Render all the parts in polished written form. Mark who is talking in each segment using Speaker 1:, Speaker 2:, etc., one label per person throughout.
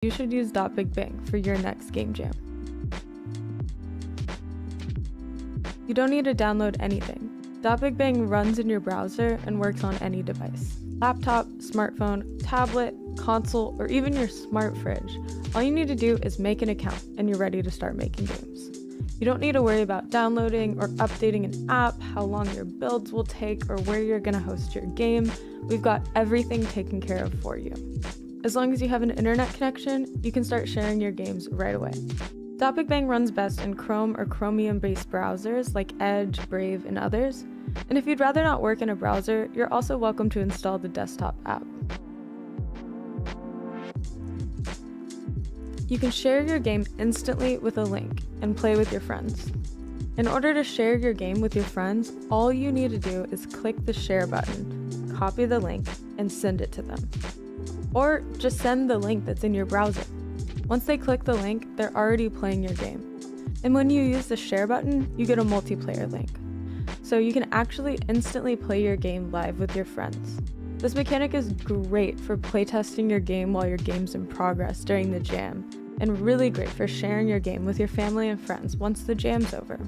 Speaker 1: you should use .BigBang for your next game jam. You don't need to download anything. .BigBang runs in your browser and works on any device. Laptop, smartphone, tablet, console, or even your smart fridge. All you need to do is make an account and you're ready to start making games. You don't need to worry about downloading or updating an app, how long your builds will take, or where you're going to host your game. We've got everything taken care of for you. As long as you have an internet connection, you can start sharing your games right away. .BigBang runs best in Chrome or Chromium-based browsers like Edge, Brave, and others. And if you'd rather not work in a browser, you're also welcome to install the desktop app. You can share your game instantly with a link and play with your friends. In order to share your game with your friends, all you need to do is click the share button, copy the link, and send it to them. Or just send the link that's in your browser. Once they click the link, they're already playing your game. And when you use the share button, you get a multiplayer link. So you can actually instantly play your game live with your friends. This mechanic is great for playtesting your game while your game's in progress during the jam, and really great for sharing your game with your family and friends once the jam's over.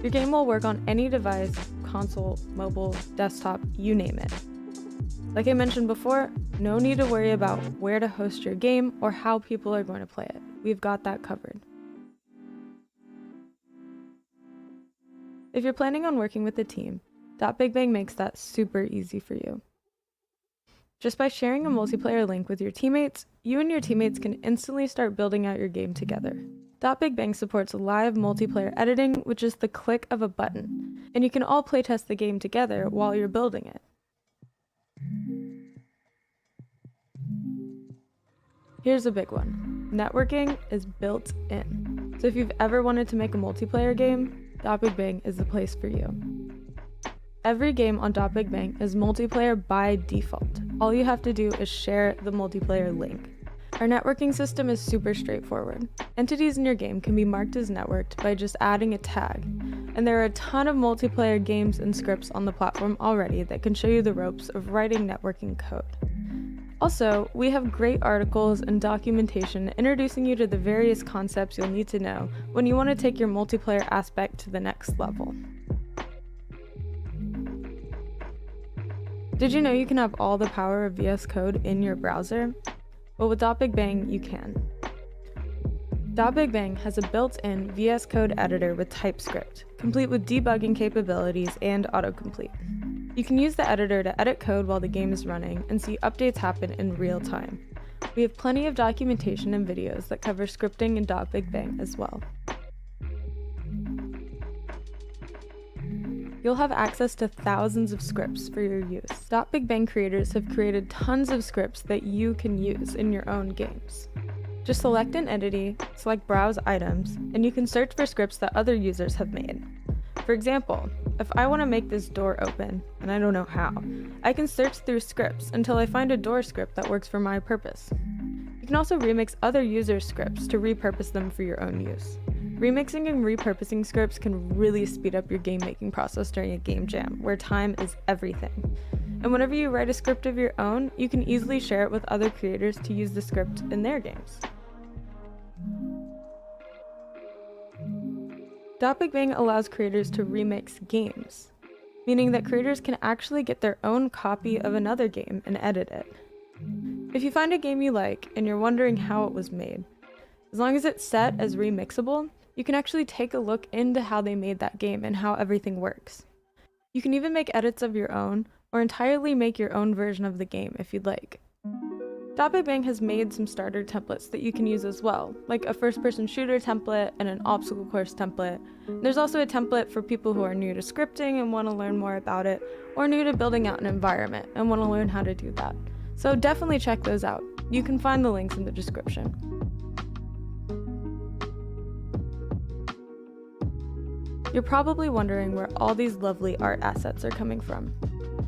Speaker 1: Your game will work on any device, console, mobile, desktop, you name it. Like I mentioned before, no need to worry about where to host your game or how people are going to play it. We've got that covered. If you're planning on working with a team, .BigBang makes that super easy for you. Just by sharing a multiplayer link with your teammates, you and your teammates can instantly start building out your game together. .BigBang supports live multiplayer editing, which is the click of a button, and you can all playtest the game together while you're building it. Here's a big one. Networking is built in. So if you've ever wanted to make a multiplayer game, .BigBang is the place for you. Every game on .BigBang is multiplayer by default. All you have to do is share the multiplayer link. Our networking system is super straightforward. Entities in your game can be marked as networked by just adding a tag. And there are a ton of multiplayer games and scripts on the platform already that can show you the ropes of writing networking code. Also, we have great articles and documentation introducing you to the various concepts you'll need to know when you want to take your multiplayer aspect to the next level. Did you know you can have all the power of VS Code in your browser? Well, with .BigBang, you can. .BigBang has a built-in VS Code editor with TypeScript, complete with debugging capabilities and autocomplete. You can use the editor to edit code while the game is running and see updates happen in real time. We have plenty of documentation and videos that cover scripting in .BigBang as well. You'll have access to thousands of scripts for your use. .BigBang creators have created tons of scripts that you can use in your own games. Just select an entity, select Browse Items, and you can search for scripts that other users have made. For example, if I want to make this door open, and I don't know how, I can search through scripts until I find a door script that works for my purpose. You can also remix other users' scripts to repurpose them for your own use. Remixing and repurposing scripts can really speed up your game-making process during a game jam, where time is everything. And whenever you write a script of your own, you can easily share it with other creators to use the script in their games. .BigBang allows creators to remix games, meaning that creators can actually get their own copy of another game and edit it. If you find a game you like and you're wondering how it was made, as long as it's set as remixable, you can actually take a look into how they made that game and how everything works. You can even make edits of your own, or entirely make your own version of the game if you'd like. .BigBang has made some starter templates that you can use as well, like a first-person shooter template and an obstacle course template. There's also a template for people who are new to scripting and want to learn more about it, or new to building out an environment and want to learn how to do that. So definitely check those out. You can find the links in the description. You're probably wondering where all these lovely art assets are coming from.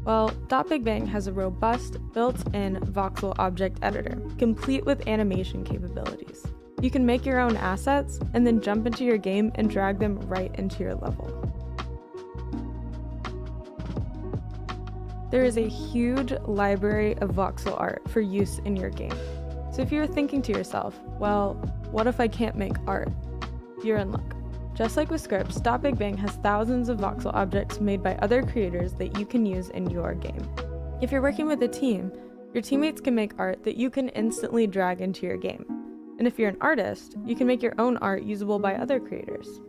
Speaker 1: Well, .BigBang has a robust, built-in voxel object editor, complete with animation capabilities. You can make your own assets, and then jump into your game and drag them right into your level. There is a huge library of voxel art for use in your game. So if you're thinking to yourself, well, what if I can't make art? You're in luck. Just like with scripts, .BigBang has thousands of voxel objects made by other creators that you can use in your game. If you're working with a team, your teammates can make art that you can instantly drag into your game. And if you're an artist, you can make your own art usable by other creators.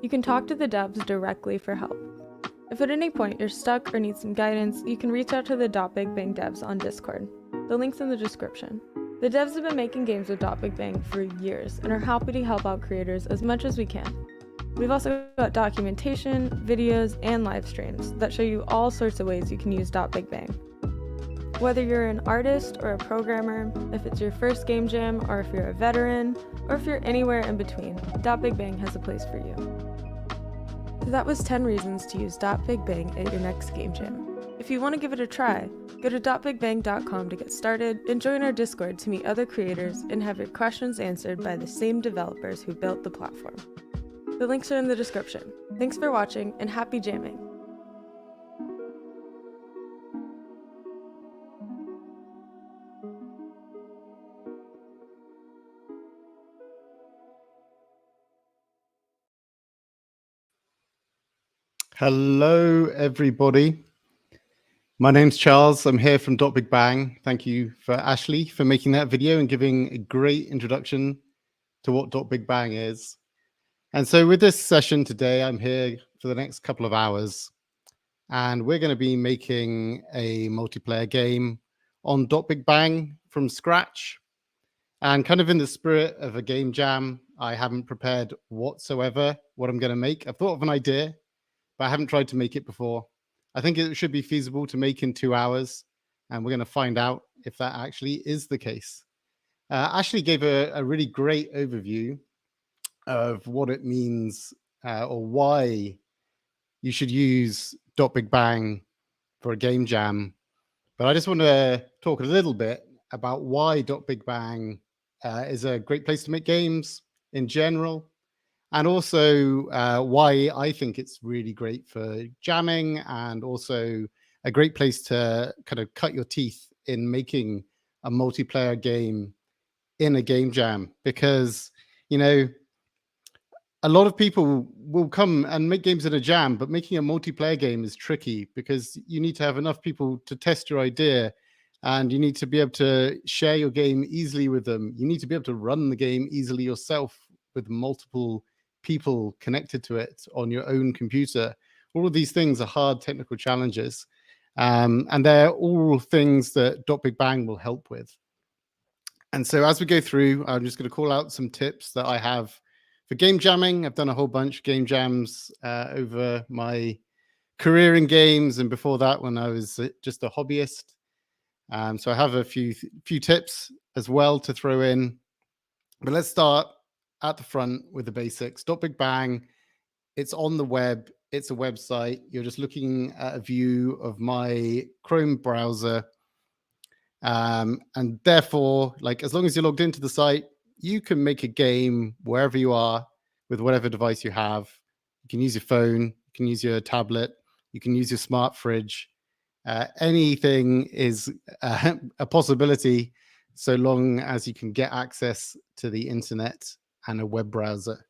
Speaker 1: You can talk to the devs directly for help. If at any point you're stuck or need some guidance, you can reach out to the .BigBang devs on Discord. The link's in the description. The devs have been making games with .BigBang for years and are happy to help out creators as much as we can. We've also got documentation, videos, and live streams that show you all sorts of ways you can use .BigBang. Whether you're an artist or a programmer, if it's your first game jam, or if you're a veteran, or if you're anywhere in between, .BigBang has a place for you. So that was 10 reasons to use .BigBang at your next game jam. If you want to give it a try, go to .bigbang.com to get started and join our Discord to meet other creators and have your questions answered by the same developers who built the platform. The links are in the description. Thanks for watching and happy jamming!
Speaker 2: Hello, everybody. My name's Charles. I'm here from .BigBang. Thank you for Ashley for making that video and giving a great introduction to what .BigBang is. And so with this session today, I'm here for the next couple of hours, and we're going to be making a multiplayer game on .BigBang from scratch. And kind of in the spirit of a game jam, I haven't prepared whatsoever what I'm going to make. I've thought of an idea, but I haven't tried to make it before. I think it should be feasible to make in 2 hours, and we're going to find out if that actually is the case. Ashley gave a really great overview of what it means or why you should use .BigBang for a game jam. But I just want to talk a little bit about why .BigBang is a great place to make games in general. And also why I think it's really great for jamming, and also a great place to kind of cut your teeth in making a multiplayer game in a game jam. Because, you know, a lot of people will come and make games in a jam, but making a multiplayer game is tricky because you need to have enough people to test your idea, and you need to be able to share your game easily with them. You need to be able to run the game easily yourself with multiple people connected to it on your own computer. All of these things are hard technical challenges, and they're all things that .BigBang will help with. And so as we go through, I'm just going to call out some tips that I have for game jamming. I've done a whole bunch of game jams over my career in games, and before that when I was just a hobbyist. So I have a few tips as well to throw in. But let's start at the front with the basics. .BigBang, it's on the web. It's a website. You're just looking at a view of my Chrome browser. And therefore, like, as long as you're logged into the site, you can make a game wherever you are with whatever device you have. You can use your phone, you can use your tablet, you can use your smart fridge. Anything is a possibility, so long as you can get access to the internet and a web browser,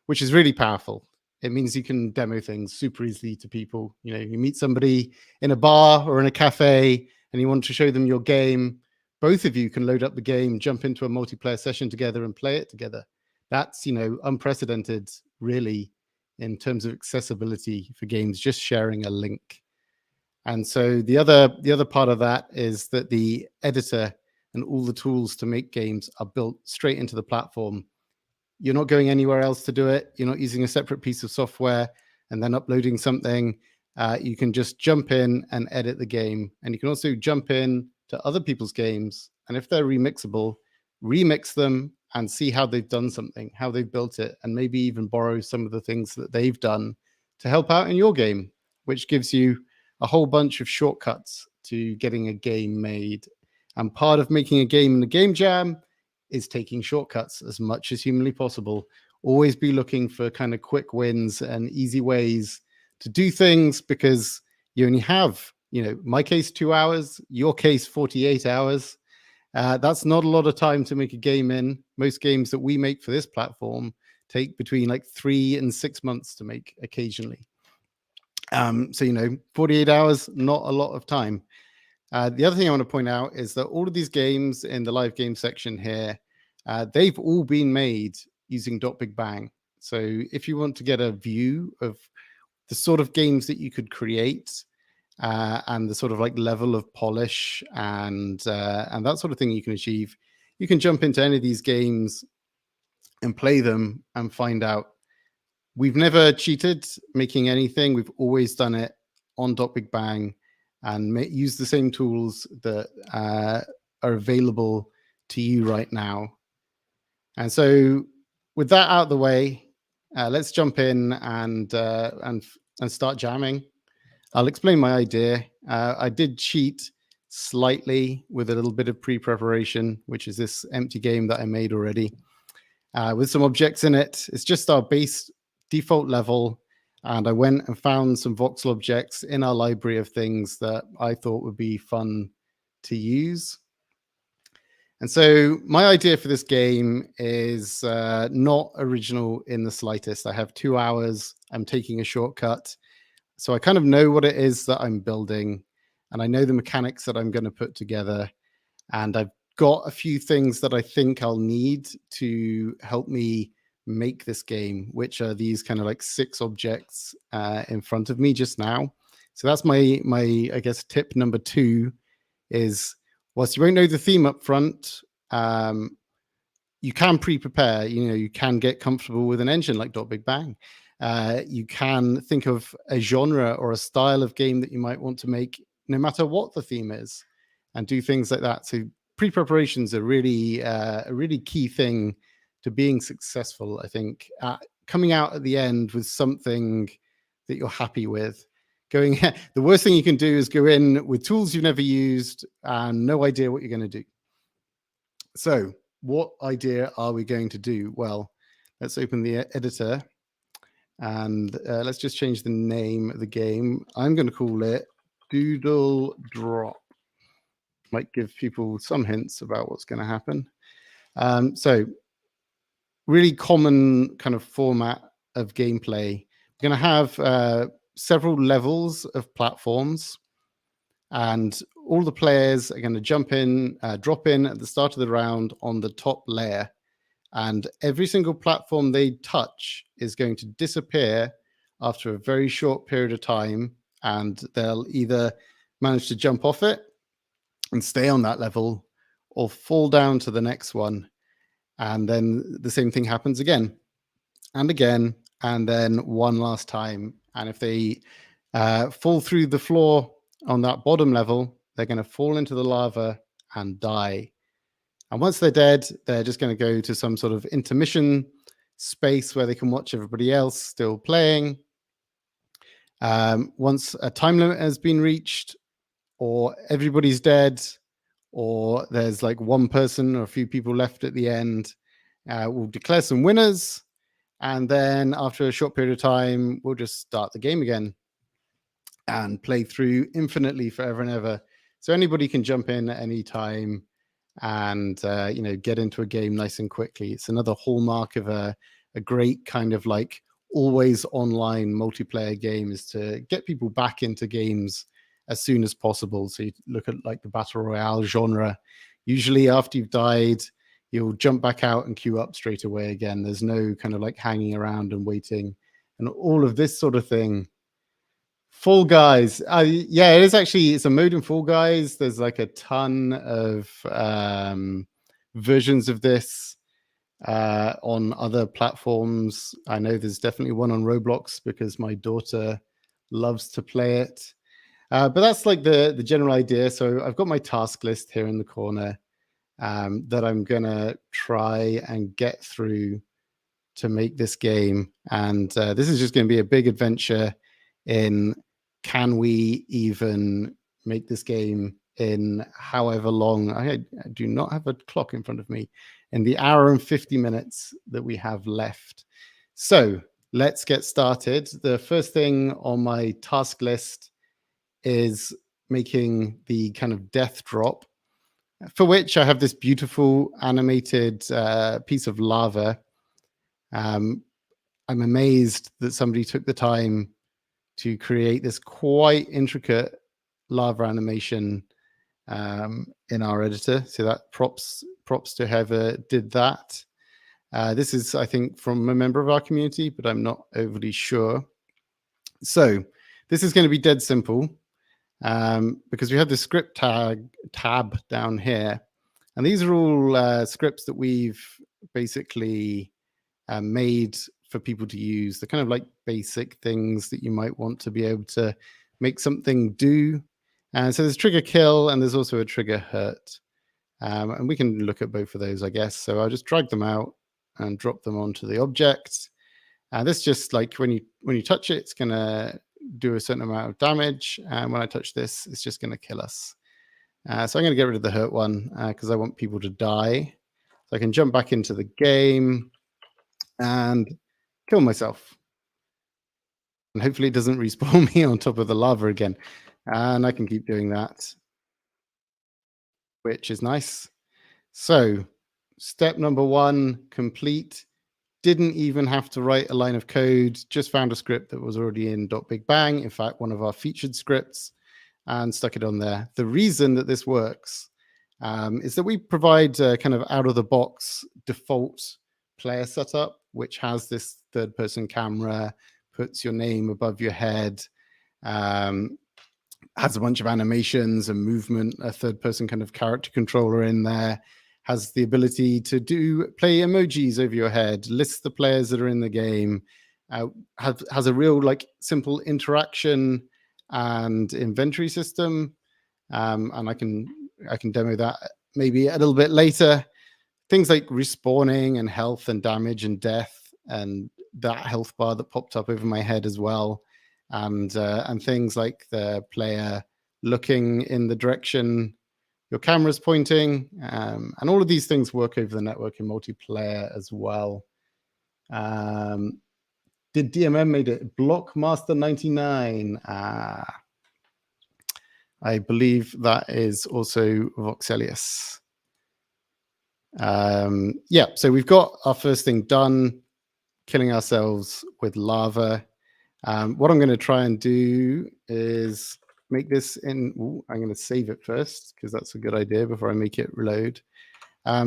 Speaker 2: which is really powerful. It means you can demo things super easily to people. You know, you meet somebody in a bar or in a cafe and you want to show them your game. Both of you can load up the game, jump into a multiplayer session together and play it together. That's, you know, unprecedented, really, in terms of accessibility for games, just sharing a link. And so the other part of that is that the editor and all the tools to make games are built straight into the platform. You're not going anywhere else to do it. You're not using a separate piece of software and then uploading something. You can just jump in and edit the game. And you can also jump in to other people's games. And if they're remixable, remix them and see how they've done something, how they've built it, and maybe even borrow some of the things that they've done to help out in your game, which gives you a whole bunch of shortcuts to getting a game made. And part of making a game in the game jam is taking shortcuts as much as humanly possible. Always be looking for kind of quick wins and easy ways to do things, because you only have my case 2 hours, your case 48 hours. That's not a lot of time to make a game in. Most games that we make for this platform take between like 3 and 6 months to make occasionally. So 48 hours, not a lot of time. The other thing I want to point out is that all of these games in the live game section here, they've all been made using .BigBang. So if you want to get a view of the sort of games that you could create and the sort of like level of polish and that sort of thing you can achieve, you can jump into any of these games and play them and find out. We've never cheated making anything. We've always done it on .BigBang and use the same tools that are available to you right now. And so with that out of the way, let's jump in and start jamming. I'll explain my idea. I did cheat slightly with a little bit of pre-preparation, which is this empty game that I made already with some objects in it. It's just our base default level. And I went and found some voxel objects in our library of things that I thought would be fun to use. And so my idea for this game is not original in the slightest. I have 2 hours. I'm taking a shortcut. So I kind of know what it is that I'm building, and I know the mechanics that I'm going to put together. And I've got a few things that I think I'll need to help me make this game, which are these kind of like 6 objects in front of me just now. So that's my I guess tip number 2 is, whilst you won't know the theme up front, you can pre-prepare. You can get comfortable with an engine like .BigBang. You can think of a genre or a style of game that you might want to make, no matter what the theme is, and do things like that. So pre-preparations are really a really key thing to being successful, I think, coming out at the end with something that you're happy with. The worst thing you can do is go in with tools you've never used and no idea what you're going to do. So what idea are we going to do? Well, let's open the editor and let's just change the name of the game. I'm going to call it Doodle Drop. Might give people some hints about what's going to happen. So really common kind of format of gameplay. We're going to have several levels of platforms, and all the players are going to drop in at the start of the round on the top layer, and every single platform they touch is going to disappear after a very short period of time, and they'll either manage to jump off it and stay on that level or fall down to the next one. And then the same thing happens again and again, and then one last time. And if they fall through the floor on that bottom level, they're going to fall into the lava and die. And once they're dead, they're just going to go to some sort of intermission space where they can watch everybody else still playing. Once a time limit has been reached, or everybody's dead, or there's like one person or a few people left at the end, we'll declare some winners. And then after a short period of time, we'll just start the game again and play through infinitely forever and ever. So anybody can jump in at any time and get into a game nice and quickly. It's another hallmark of a great kind of like always online multiplayer game, is to get people back into games as soon as possible. So you look at like the battle royale genre. Usually after you've died, you'll jump back out and queue up straight away again. There's no kind of like hanging around and waiting and all of this sort of thing. Fall Guys. Yeah, it is actually, it's a mode in Fall Guys. There's like a ton of versions of this on other platforms. I know there's definitely one on Roblox because my daughter loves to play it. But that's like the general idea. So I've got my task list here in the corner that I'm going to try and get through to make this game. And this is just going to be a big adventure in, can we even make this game in however long? I do not have a clock in front of me, in the hour and 50 minutes that we have left. So let's get started. The first thing on my task list is making the kind of death drop, for which I have this beautiful animated piece of lava. I'm amazed that somebody took the time to create this quite intricate lava animation in our editor. So that props to whoever did that. This is, I think, from a member of our community, but I'm not overly sure. So this is going to be dead simple because we have the script tab down here. And these are all scripts that we've basically made for people to use. They're kind of like basic things that you might want to be able to make something do. And so there's trigger kill and there's also a trigger hurt. And we can look at both of those, I guess. So I'll just drag them out and drop them onto the object. This just like when you touch it, it's going to do a certain amount of damage. And when I touch this, it's just going to kill us. So I'm going to get rid of the hurt one because I want people to die. So I can jump back into the game and kill myself. And hopefully it doesn't respawn me on top of the lava again. And I can keep doing that, which is nice. So step number 1, complete. Didn't even have to write a line of code, just found a script that was already in .bigbang. In fact, one of our featured scripts, and stuck it on there. The reason that this works is that we provide a kind of out-of-the-box default player setup, which has this third-person camera, puts your name above your head, has a bunch of animations and movement, a third-person kind of character controller in there, has the ability to play emojis over your head, lists the players that are in the game, has a real like simple interaction and inventory system, and I can demo that maybe a little bit later. Things like respawning and health and damage and death, and that health bar that popped up over my head as well, and things like the player looking in the direction your camera's pointing, and all of these things work over the network in multiplayer as well. Did DMM made it? Blockmaster 99. I believe that is also Voxelius. Yeah, so we've got our first thing done, killing ourselves with lava. What I'm going to try and do is make this in. I'm going to save it first because that's a good idea before I make it reload.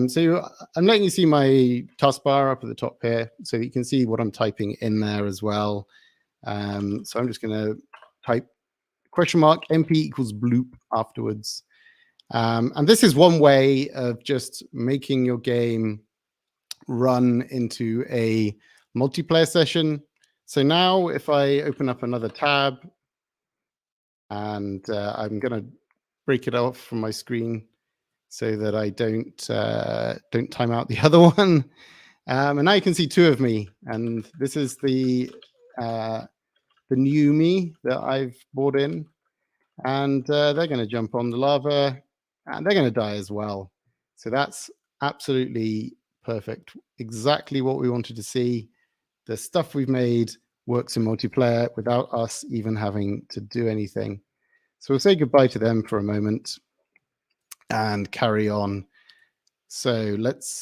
Speaker 2: So I'm letting you see my taskbar up at the top here so that you can see what I'm typing in there as well. So I'm just going to type $MP equals bloop afterwards. And this is one way of just making your game run into a multiplayer session. So now if I open up another tab and I'm going to break it off from my screen so that I don't time out the other one. And now you can see 2 of me. And this is the new me that I've brought in. And they're going to jump on the lava and they're going to die as well. So that's absolutely perfect. Exactly what we wanted to see. The stuff we've made works in multiplayer without us even having to do anything. So we'll say goodbye to them for a moment and carry on. So let's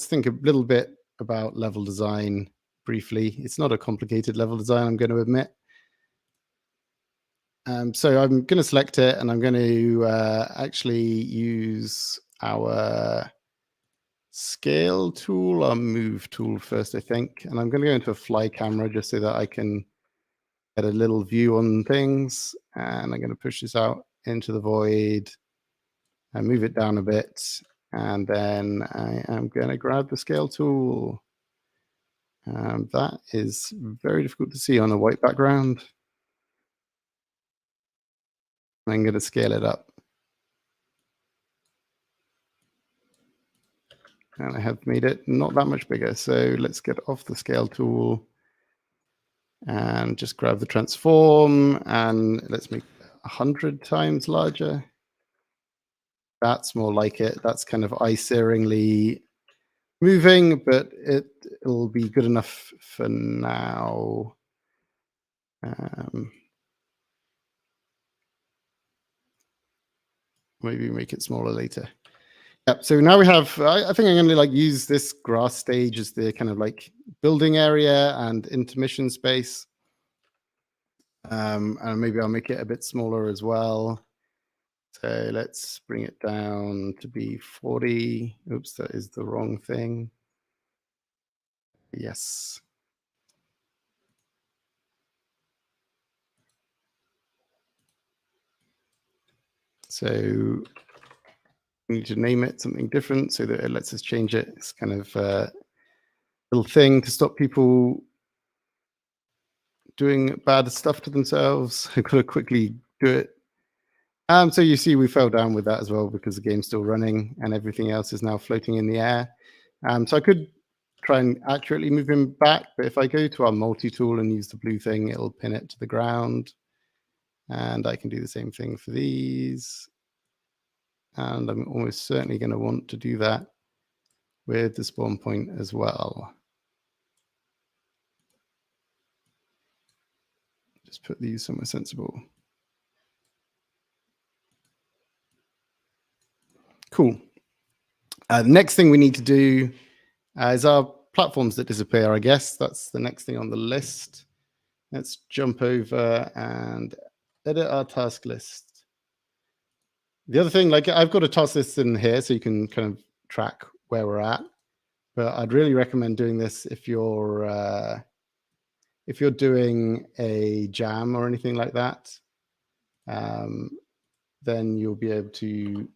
Speaker 2: think a little bit about level design briefly. It's not a complicated level design, I'm going to admit. So I'm going to select it and I'm going to actually use our scale tool or move tool first, I think. And I'm going to go into a fly camera just so that I can get a little view on things. And I'm going to push this out into the void and move it down a bit. And then I am going to grab the scale tool. That is very difficult to see on a white background. I'm going to scale it up. And I have made it not that much bigger. So let's get off the scale tool and just grab the transform and let's make 100 times larger. That's more like it. That's kind of eye-searingly moving, but it'll be good enough for now. Maybe make it smaller later. Yeah, so now we have, I think I'm going to like use this grass stage as the kind of like building area and intermission space. And maybe I'll make it a bit smaller as well. So let's bring it down to be 40. Oops, that is the wrong thing. Yes. So we need to name it something different so that it lets us change it. It's kind of a little thing to stop people doing bad stuff to themselves. I've got to quickly do it. So you see we fell down with that as well because the game's still running and everything else is now floating in the air. So I could try and accurately move him back, but if I go to our multi-tool and use the blue thing, it'll pin it to the ground. And I can do the same thing for these. And I'm almost certainly going to want to do that with the spawn point as well. Just put these somewhere sensible. Cool. The next thing we need to do is our platforms that disappear, I guess. That's the next thing on the list. Let's jump over and edit our task list. The other thing, like I've got a task list in here so you can kind of track where we're at. But I'd really recommend doing this if you're doing a jam or anything like that. Then you'll be able to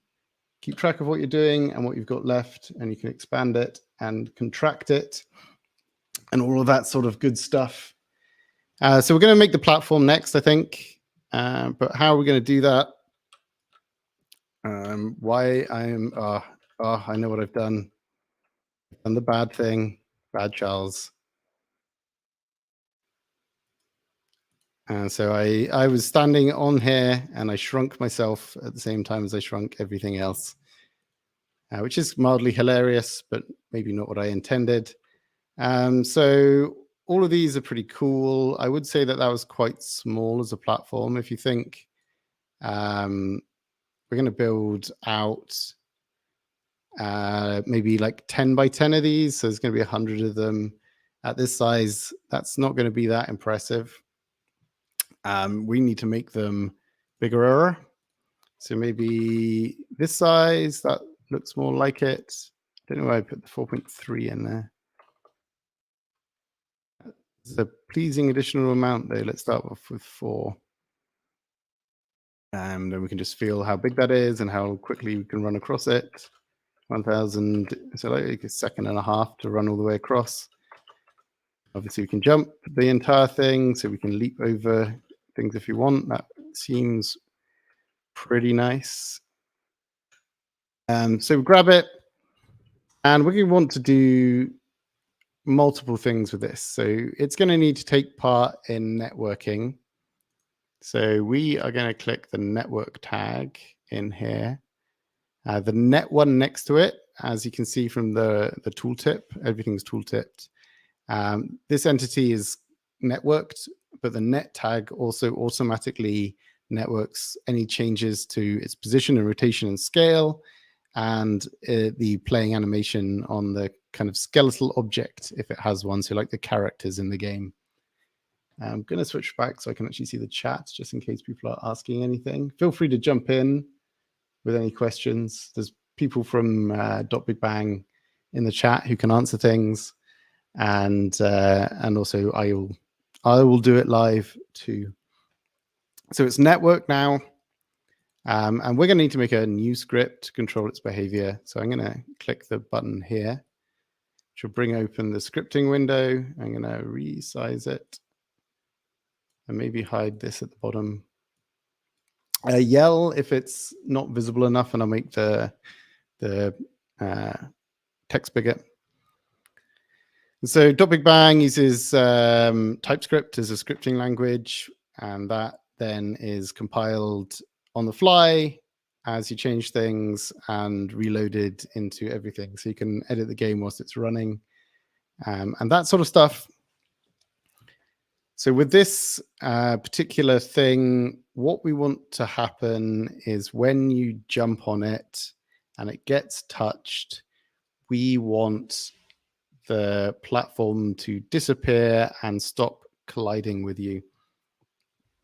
Speaker 2: keep track of what you're doing and what you've got left, and you can expand it and contract it and all of that sort of good stuff. So we're going to make the platform next, I think. But how are we going to do that? Why I am, I know what I've done. I've done the bad thing, bad Charles. And so I was standing on here and I shrunk myself at the same time as I shrunk everything else, which is mildly hilarious, but maybe not what I intended. So all of these are pretty cool. I would say that that was quite small as a platform. If you think we're going to build out maybe like 10 by 10 of these, so there's going to be 100 of them at this size. That's not going to be that impressive. We need to make them bigger. So maybe this size, that looks more like it. I don't know why I put the 4.3 in there. It's a pleasing additional amount though. Let's start off with 4. And then we can just feel how big that is and how quickly we can run across it. 1,000, so like a second and a half to run all the way across. Obviously we can jump the entire thing, so we can leap over things if you want. That seems pretty nice. So we grab it, and we're going to want to do multiple things with this. So it's going to need to take part in networking. So we are going to click the network tag in here. The net one next to it, as you can see from the tooltip, everything's tooltipped. This entity is networked, but the net tag also automatically networks any changes to its position and rotation and scale, and the playing animation on the kind of skeletal object, if it has one, so like the characters in the game. I'm going to switch back so I can actually see the chat, just in case people are asking anything. Feel free to jump in with any questions. There's people from Big Bang in the chat who can answer things, and also I will do it live too. So it's network now, and we're going to need to make a new script to control its behavior. So I'm going to click the button here, which will bring open the scripting window. I'm going to resize it and maybe hide this at the bottom. Yell if it's not visible enough, and I'll make the text bigger. So Big Bang uses TypeScript as a scripting language, and that then is compiled on the fly as you change things and reloaded into everything. So you can edit the game whilst it's running, and that sort of stuff. So with this particular thing, what we want to happen is when you jump on it and it gets touched, we want the platform to disappear and stop colliding with you,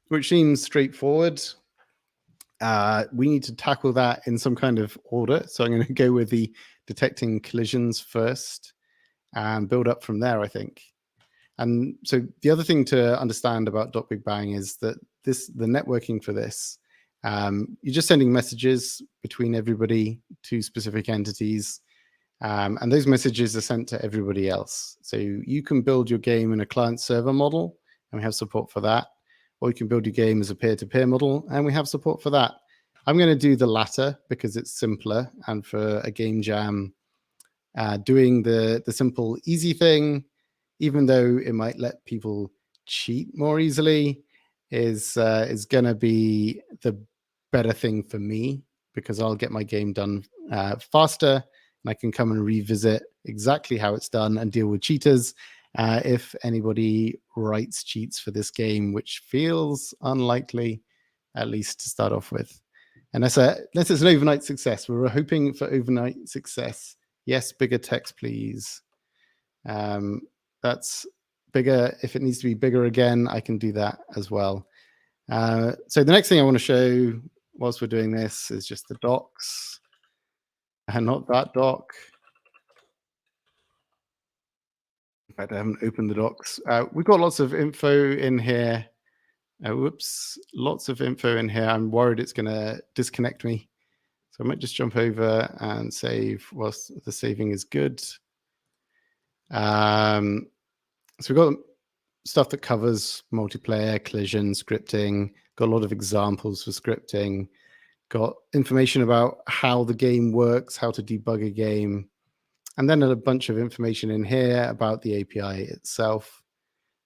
Speaker 2: which seems straightforward. We need to tackle that in some kind of order. So I'm going to go with the detecting collisions first and build up from there, I think. And so the other thing to understand about Big Bang is that the networking for this, you're just sending messages between everybody to specific entities. And those messages are sent to everybody else. So you can build your game in a client server model, and we have support for that. Or you can build your game as a peer-to-peer model, and we have support for that. I'm going to do the latter because it's simpler. And for a game jam, doing the simple, easy thing, even though it might let people cheat more easily, is going to be the better thing for me, because I'll get my game done faster, and I can come and revisit exactly how it's done and deal with cheaters if anybody writes cheats for this game, which feels unlikely, at least to start off with. Unless it's an overnight success. We're hoping for overnight success. Yes, bigger text, please. That's bigger. If it needs to be bigger again, I can do that as well. So the next thing I want to show whilst we're doing this is just the docs, and not that doc. In fact, I haven't opened the docs. We've got lots of info in here. Whoops, lots of info in here. I'm worried it's going to disconnect me. So I might just jump over and save whilst the saving is good. So we've got stuff that covers multiplayer, collision, scripting, got a lot of examples for scripting, got information about how the game works, how to debug a game, and then a bunch of information in here about the API itself.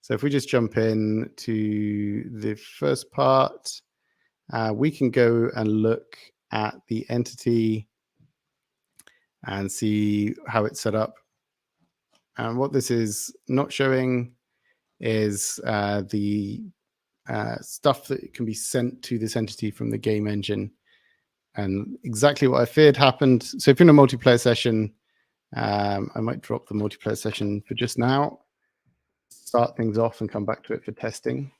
Speaker 2: So if we just jump in to the first part, we can go and look at the entity and see how it's set up. And what this is not showing is the stuff that can be sent to this entity from the game engine. And exactly what I feared happened. So if you're in a multiplayer session, I might drop the multiplayer session for just now, start things off and come back to it for testing.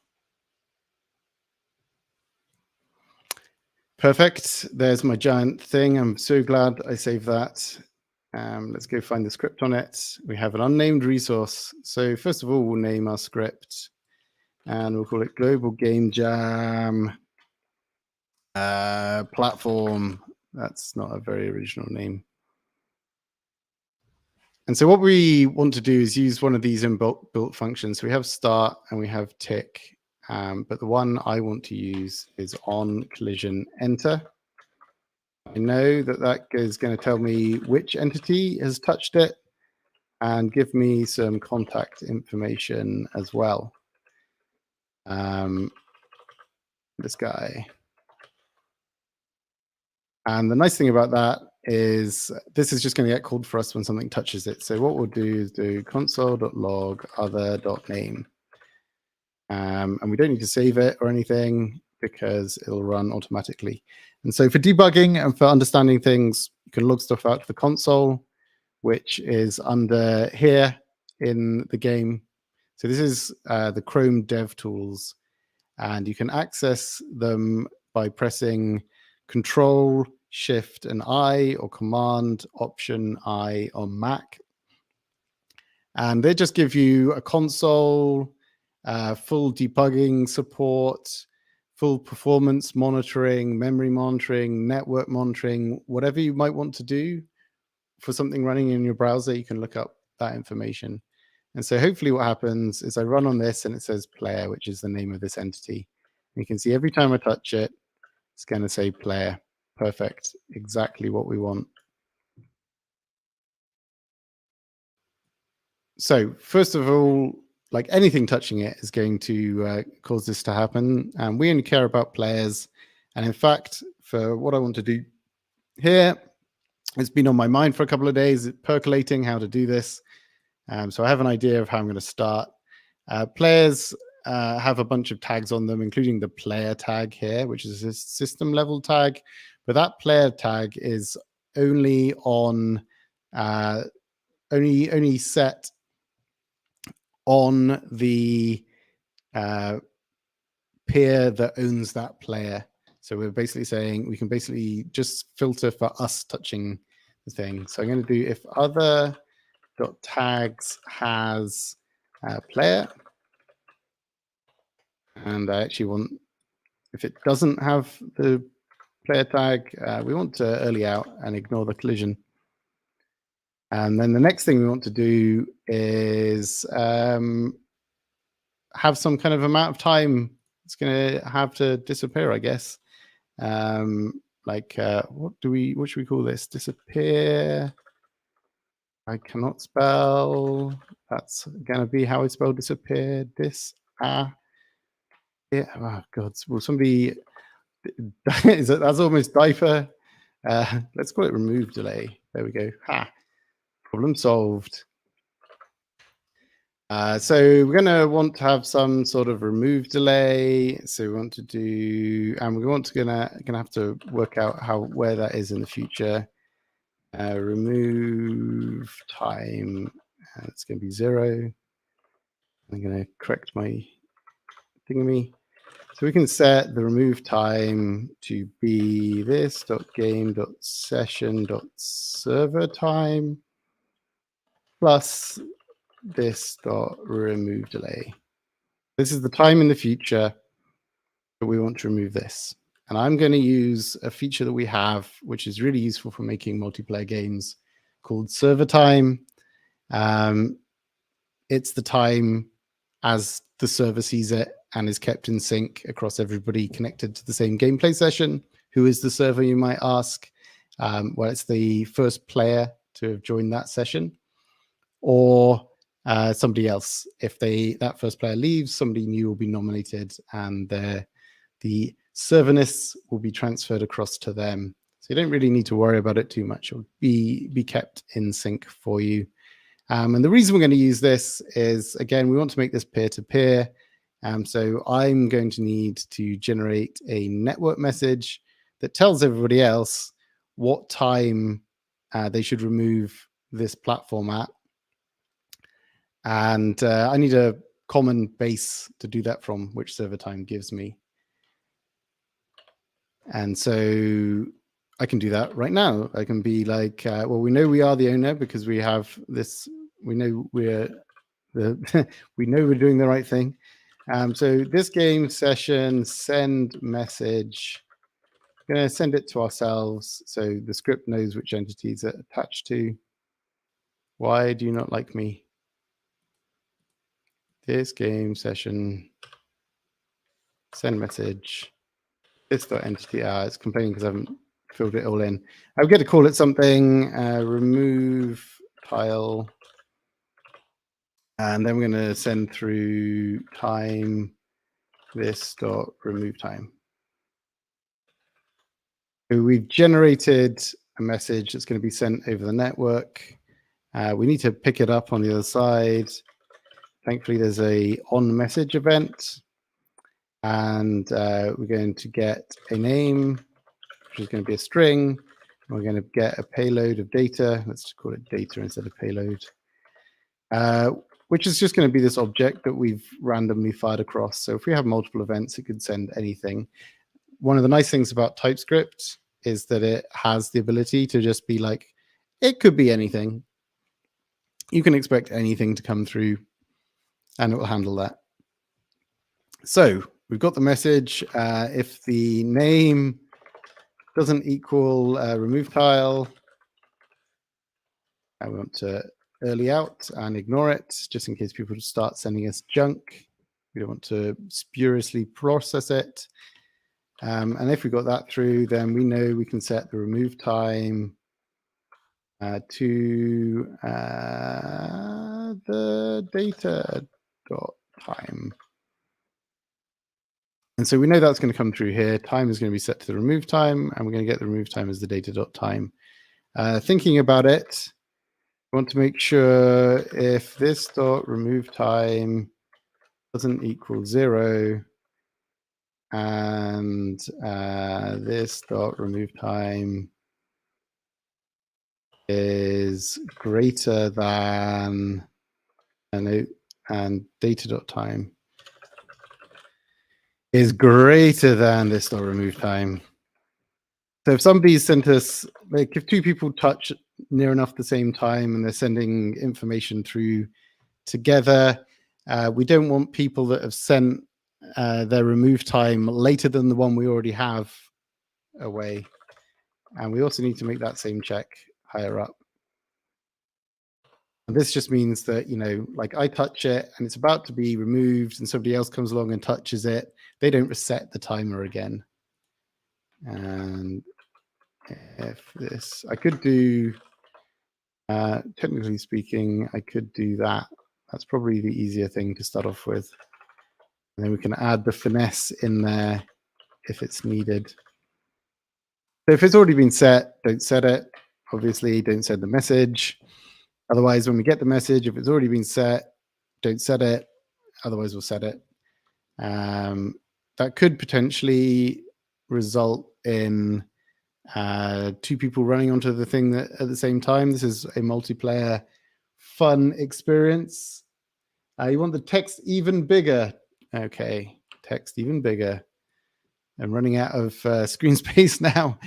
Speaker 2: Perfect. There's my giant thing. I'm so glad I saved that. Let's go find the script on it. We have an unnamed resource. So first of all, we'll name our script and we'll call it Global Game Jam Platform. That's not a very original name. And so what we want to do is use one of these inbuilt functions. So we have start and we have tick, but the one I want to use is on collision enter. I know that is going to tell me which entity has touched it and give me some contact information as well. This guy. And the nice thing about that is this is just going to get called for us when something touches it. So what we'll do is do console.log other.name. And we don't need to save it or anything because it'll run automatically. And so for debugging and for understanding things, you can log stuff out to the console, which is under here in the game. So this is the Chrome Dev Tools, and you can access them by pressing Control, Shift, and I, or Command, Option, I on Mac. And they just give you a console, full debugging support, full performance monitoring, memory monitoring, network monitoring, whatever you might want to do for something running in your browser, you can look up that information. And so hopefully what happens is I run on this and it says player, which is the name of this entity. And you can see every time I touch it, it's going to say player. Perfect. Exactly what we want. So first of all, like anything touching it is going to cause this to happen. And we only care about players. And in fact, for what I want to do here, it's been on my mind for a couple of days, percolating how to do this. So I have an idea of how I'm going to start. Players have a bunch of tags on them, including the player tag here, which is a system level tag. But that player tag is only on only set on the peer that owns that player. So we're basically saying we can basically just filter for us touching the thing. So I'm going to do if other dot tags has player, and I actually want, if it doesn't have the player tag, we want to early out and ignore the collision. And then the next thing we want to do is have some kind of amount of time it's going to have to disappear, I guess. Like what should we call this? Disappear. I cannot spell. That's going to be how I spell disappear. Yeah. Oh God. Will somebody? That's almost diaper. Let's call it remove delay. There we go. Ha. Problem solved. So we're going to want to have some sort of remove delay. So we want to do, and we're gonna have to work out where that is in the future. Remove time. It's going to be 0. I'm going to correct my thingy. So we can set the remove time to be this.game.session.server time plus this.remove delay. This is the time in the future that we want to remove this. And I'm going to use a feature that we have, which is really useful for making multiplayer games, called server time. It's the time as the server sees it and is kept in sync across everybody connected to the same gameplay session. Who is the server, you might ask? Well, it's the first player to have joined that session, or somebody else. If that first player leaves, somebody new will be nominated, and the serverness will be transferred across to them. So you don't really need to worry about it too much. It'll be kept in sync for you. And the reason we're going to use this is, again, we want to make this peer-to-peer. So I'm going to need to generate a network message that tells everybody else what time they should remove this platform at. And I need a common base to do that from, which server time gives me. And so I can do that right now. I can be like, well, we know we are the owner because we have this. We know we know we're doing the right thing. So this game session send message. I'm going to send it to ourselves so the script knows which entities it's attached to. Why do you not like me? This game session send message. This.entity. It's complaining because I haven't filled it all in. I'm going to call it something. Remove tile. And then we're going to send through time this.remove time. So we've generated a message that's going to be sent over the network. We need to pick it up on the other side. Thankfully, there's a on message event. And we're going to get a name, which is going to be a string. We're going to get a payload of data. Let's call it data instead of payload. Which is just going to be this object that we've randomly fired across. So if we have multiple events, it could send anything. One of the nice things about TypeScript is that it has the ability to just be like, it could be anything. You can expect anything to come through, and it will handle that. So we've got the message. If the name doesn't equal remove tile, I want to early out and ignore it, just in case people start sending us junk. We don't want to spuriously process it. And if we got that through, then we know we can set the remove time to the data.time. And so we know that's going to come through here. Time is going to be set to the remove time, and we're going to get the remove time as the data.time. Thinking about it, we want to make sure if this.remove time doesn't equal 0. And this dot remove time is greater than and data dot time is greater than this dot remove time. So if somebody sent us, like if two people touch near enough the same time and they're sending information through together, we don't want people that have sent their remove time later than the one we already have away. And we also need to make that same check higher up. And this just means that, you know, like I touch it and it's about to be removed and somebody else comes along and touches it, they don't reset the timer again. And if this, I could do, technically speaking, I could do that. That's probably the easier thing to start off with. And then we can add the finesse in there if it's needed. So if it's already been set, don't set it. Obviously, don't send the message. Otherwise, when we get the message, if it's already been set, don't set it. Otherwise, we'll set it. That could potentially result in two people running onto the thing at the same time. This is a multiplayer fun experience. You want the text even bigger. Okay, text even bigger. I'm running out of screen space now.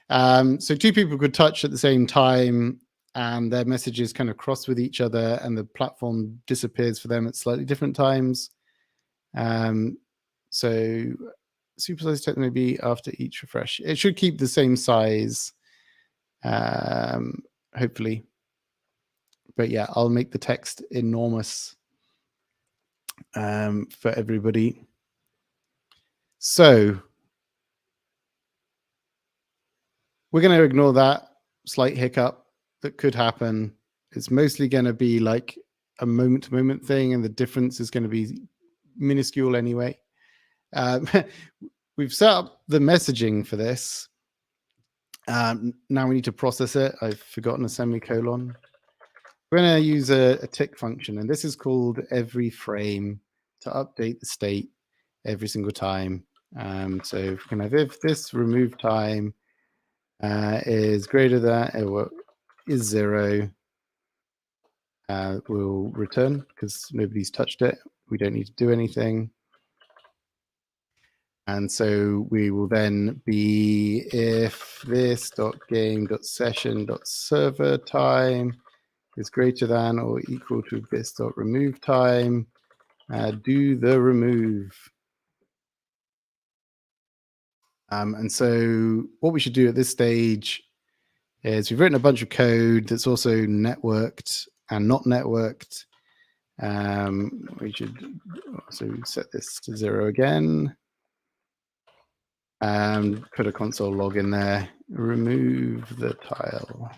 Speaker 2: So two people could touch at the same time and their messages kind of cross with each other and the platform disappears for them at slightly different times. So supersize text maybe after each refresh. It should keep the same size, hopefully. But yeah, I'll make the text enormous for everybody. So we're going to ignore that slight hiccup that could happen. It's mostly going to be like a moment-to-moment thing, and the difference is going to be minuscule anyway. We've set up the messaging for this. Now we need to process it. I've forgotten a semicolon. We're going to use a tick function, and this is called every frame to update the state every single time. So if we can have if this remove time is greater than is 0, we'll return because nobody's touched it. We don't need to do anything. And so we will then be if this .game .session .server time is greater than or equal to this .remove time, do the remove. And so what we should do at this stage is we've written a bunch of code that's also networked and not networked. We should also set this to 0 again. And put a console log in there, remove the tile.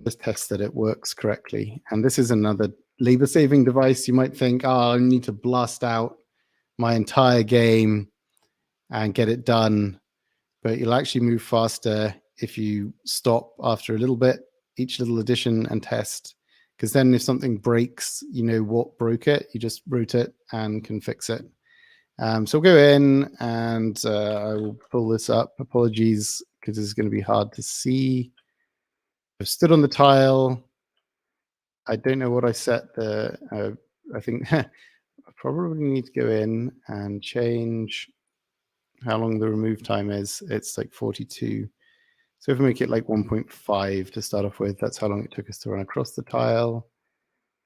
Speaker 2: Just test that it works correctly. And this is another labor saving device. You might think, oh, I need to blast out my entire game and get it done. But you'll actually move faster if you stop after a little bit, each little addition, and test. Because then if something breaks, you know what broke it. You just wrote it and can fix it. So we'll go in and I will pull this up. Apologies, because this is going to be hard to see. I've stood on the tile. I don't know what I set the, I think I probably need to go in and change how long the remove time is. It's like 42. So if we make it like 1.5 to start off with, that's how long it took us to run across the tile.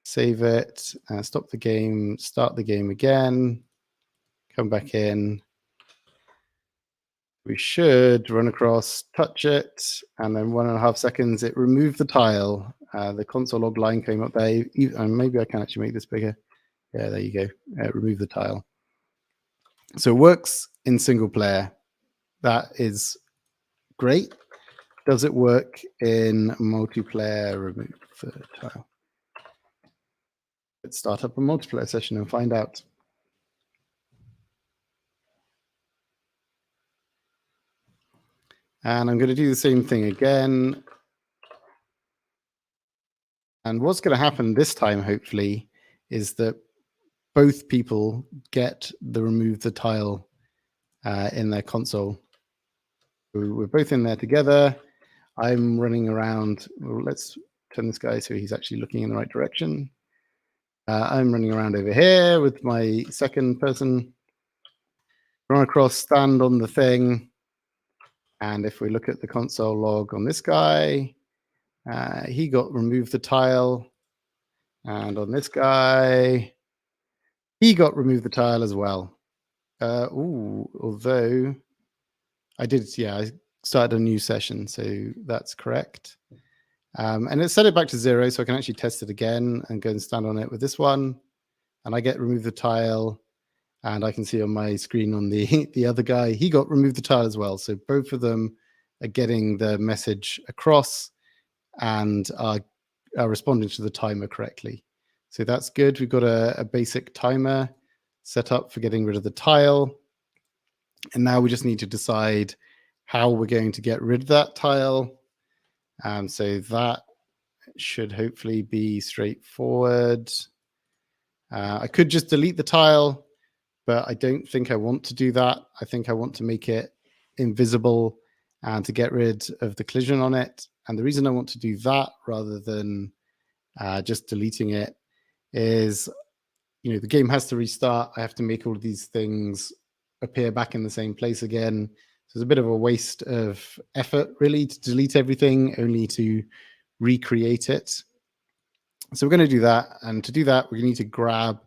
Speaker 2: Save it, stop the game, start the game again. Come back in. We should run across, touch it, and then 1.5 seconds, it removed the tile. The console log line came up there. And maybe I can actually make this bigger. Yeah, there you go. Remove the tile. So it works in single player. That is great. Does it work in multiplayer? Remove the tile. Let's start up a multiplayer session and find out. And I'm going to do the same thing again. And what's going to happen this time, hopefully, is that both people get the remove the tile in their console. We're both in there together. I'm running around. Well, let's turn this guy so he's actually looking in the right direction. I'm running around over here with my second person. Run across, stand on the thing. And if we look at the console log on this guy, he got remove the tile. And on this guy, he got remove the tile as well. Although I did, yeah, I started a new session, so that's correct. And it set it back to 0, so I can actually test it again and go and stand on it with this one. And I get remove the tile, and I can see on my screen on the other guy, he got remove the tile as well. So both of them are getting the message across and are responding to the timer correctly. So that's good. We've got a basic timer set up for getting rid of the tile. And now we just need to decide how we're going to get rid of that tile. So that should hopefully be straightforward. I could just delete the tile, but I don't think I want to do that. I think I want to make it invisible and to get rid of the collision on it. And the reason I want to do that rather than just deleting it is, the game has to restart. I have to make all of these things appear back in the same place again. So it's a bit of a waste of effort, really, to delete everything, only to recreate it. So we're going to do that. And to do that, we need to grab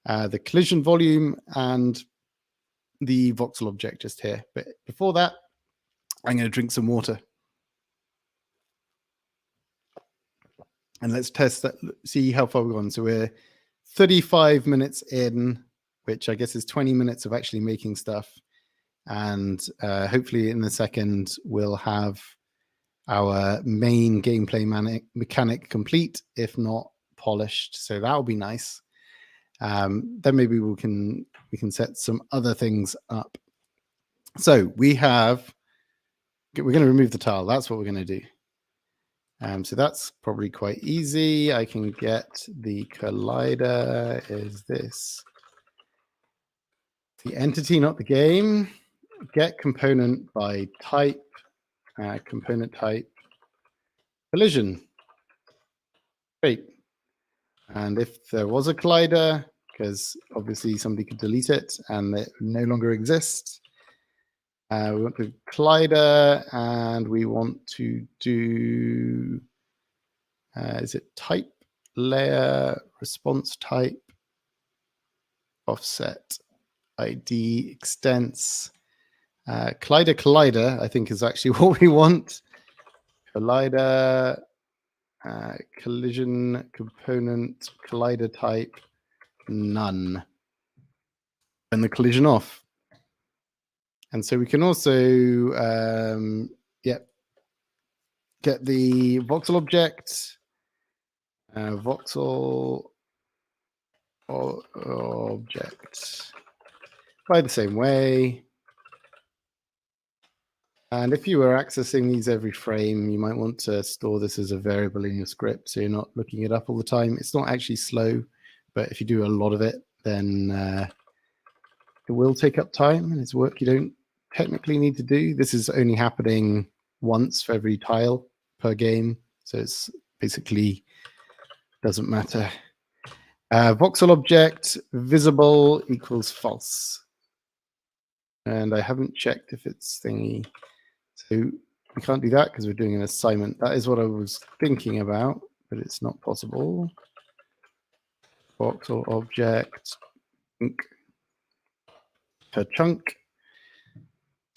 Speaker 2: the collision volume and the voxel object just here. But before that, I'm going to drink some water. And let's test that, see how far we've gone. So we're 35 minutes in, which I guess is 20 minutes of actually making stuff. And hopefully in a second, we'll have our main gameplay mechanic complete, if not polished. So that'll be nice. Then maybe we can set some other things up. So we're going to remove the tile. That's what we're going to do. So that's probably quite easy. I can get the collider. Is this the entity, not the game? Get component by type, component type, collision. Great. And if there was a collider, because obviously somebody could delete it and it no longer exists, we want to collider and we want to do, is it type, layer, response type, offset, ID, extents, collider, I think is actually what we want. Collider, collision component, collider type, none. And the collision off. And so we can also, get the voxel object, voxel object by the same way. And if you were accessing these every frame, you might want to store this as a variable in your script so you're not looking it up all the time. It's not actually slow, but if you do a lot of it, then it will take up time and it's work you don't technically need to do. This is only happening once for every tile per game, so it's basically doesn't matter. Voxel object visible equals false. And I haven't checked if it's thingy. So we can't do that because we're doing an assignment. That is what I was thinking about, but it's not possible. Voxel object per chunk.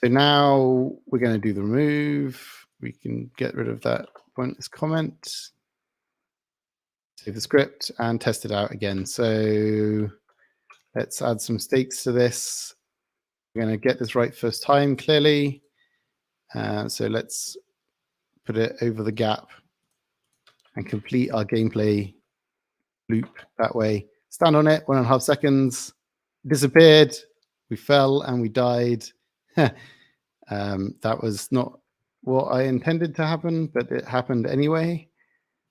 Speaker 2: So now we're going to do the remove. We can get rid of that pointless comment. Save the script and test it out again. So let's add some stakes to this. We're going to get this right first time, clearly. So let's put it over the gap and complete our gameplay loop that way. Stand on it, 1.5 seconds, disappeared, we fell and we died. That was not what I intended to happen, but it happened anyway.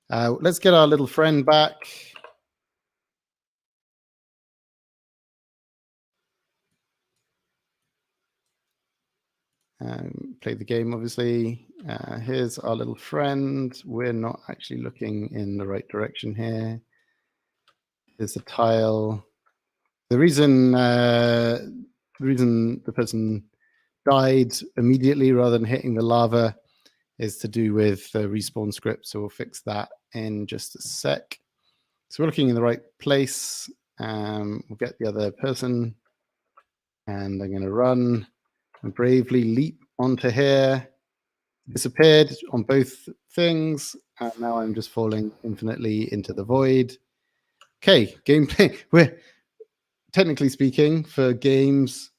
Speaker 2: Let's get our little friend back. play the game, obviously. Here's our little friend. We're not actually looking in the right direction here. There's a tile. The reason the person died immediately rather than hitting the lava is to do with the respawn script. So we'll fix that in just a sec. So we're looking in the right place. We'll get the other person, and I'm going to run and bravely leap onto here. Disappeared on both things, and now I'm just falling infinitely into the void. Okay, gameplay. We're technically speaking for games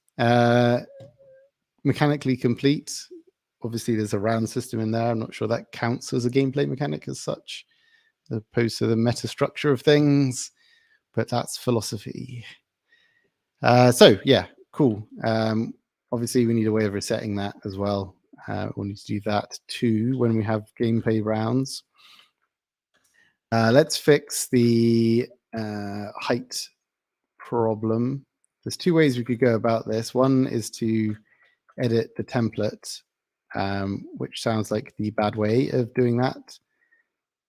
Speaker 2: mechanically complete. Obviously, there's a round system in there. I'm not sure that counts as a gameplay mechanic as such, as opposed to the meta structure of things, but that's philosophy. So yeah, cool. Obviously, we need a way of resetting that as well. We'll need to do that too when we have gameplay rounds. Let's fix the height problem. There's two ways we could go about this. One is to edit the template, which sounds like the bad way of doing that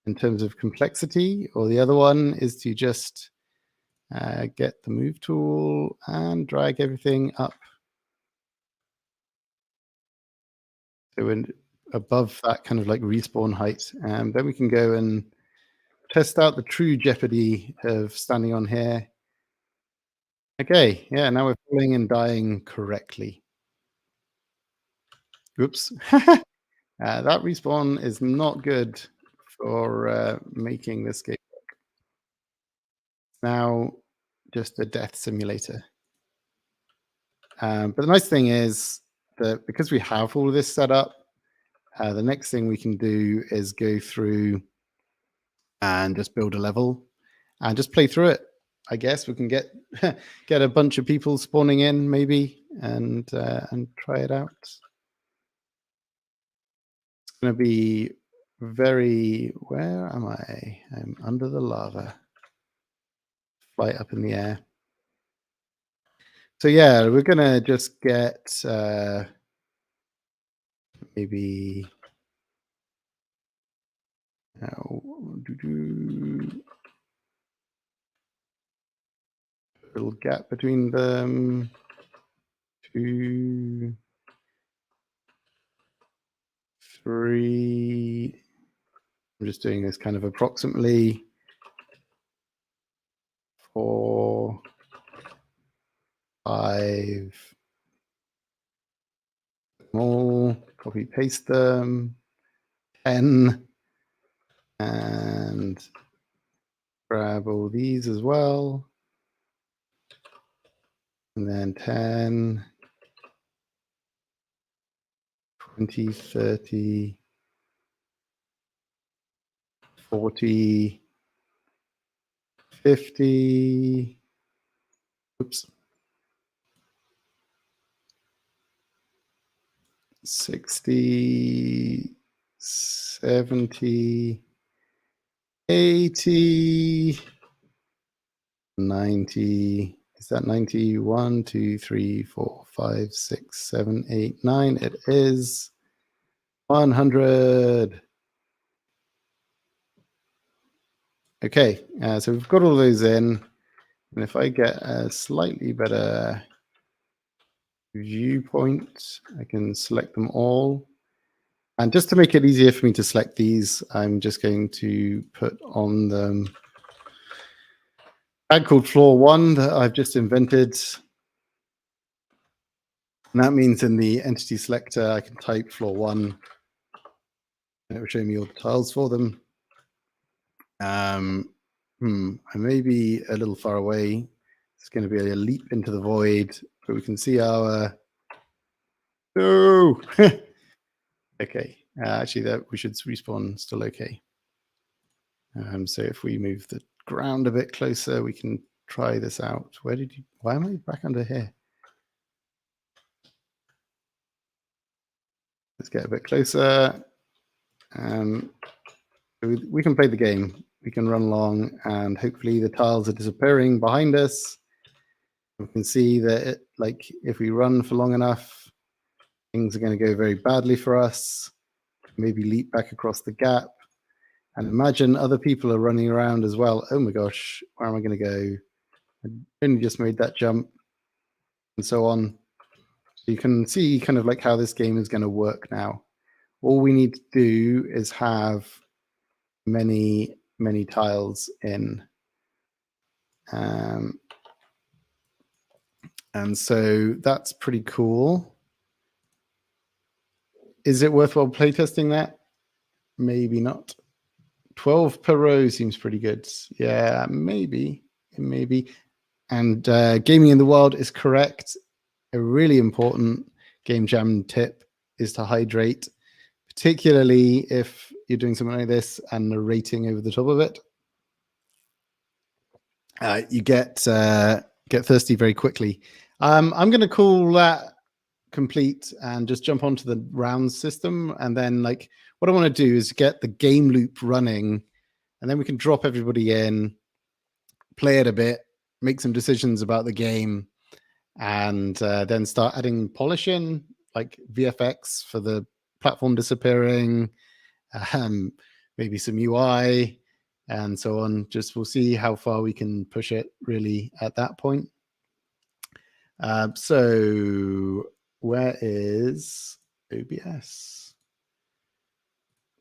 Speaker 2: in terms of complexity, or the other one is to just get the move tool and drag everything up so we're above that kind of like respawn height. And then we can go and test out the true jeopardy of standing on here. Okay, yeah, now we're falling and dying correctly. Oops. That respawn is not good for making this game work. Now, just a death simulator. But the nice thing is that because we have all of this set up, the next thing we can do is go through and just build a level and just play through it. I guess we can get a bunch of people spawning in maybe and try it out. It's going to be very, where am I? I'm under the lava. Fly up in the air. So yeah, we're going to just get maybe little gap between them. 2, 3. I'm just doing this kind of approximately. 4, 5. More. Copy paste them. 10. And grab all these as well. And then 10, 20, 30, 40, 50. Oops. 60, 70, 80, 90. Is that 90? 1, 2, 3, 4, 5, 6, 7, 8, 9. It is 100. Okay, so we've got all those in. And if I get a slightly better viewpoint, I can select them all. And just to make it easier for me to select these, I'm just going to put on the tag called floor 1 that I've just invented. And that means in the entity selector, I can type floor 1. And it will show me all the tiles for them. I may be a little far away. It's going to be a leap into the void, but we can see our... No! Okay, actually, that we should respawn still okay. So if we move the ground a bit closer, we can try this out. Why am I back under here? Let's get a bit closer. We can play the game. We can run along, and hopefully the tiles are disappearing behind us. We can see that, if we run for long enough, things are going to go very badly for us. Maybe leap back across the gap. And imagine other people are running around as well. Oh my gosh, where am I going to go? I only just made that jump, and so on. So you can see kind of like how this game is going to work now. All we need to do is have many tiles in. And so that's pretty cool. Is it worthwhile playtesting that? Maybe not. 12 per row seems pretty good. Yeah, maybe. And gaming in the wild is correct. A really important game jam tip is to hydrate, particularly if you're doing something like this and narrating over the top of it. You get thirsty very quickly. I'm going to call that complete and just jump onto the round system. And then like what I want to do is get the game loop running, and then we can drop everybody in, play it a bit, make some decisions about the game, and then start adding polish in, like VFX for the platform disappearing, maybe some UI, and so on. Just we'll see how far we can push it really at that point. So where is OBS?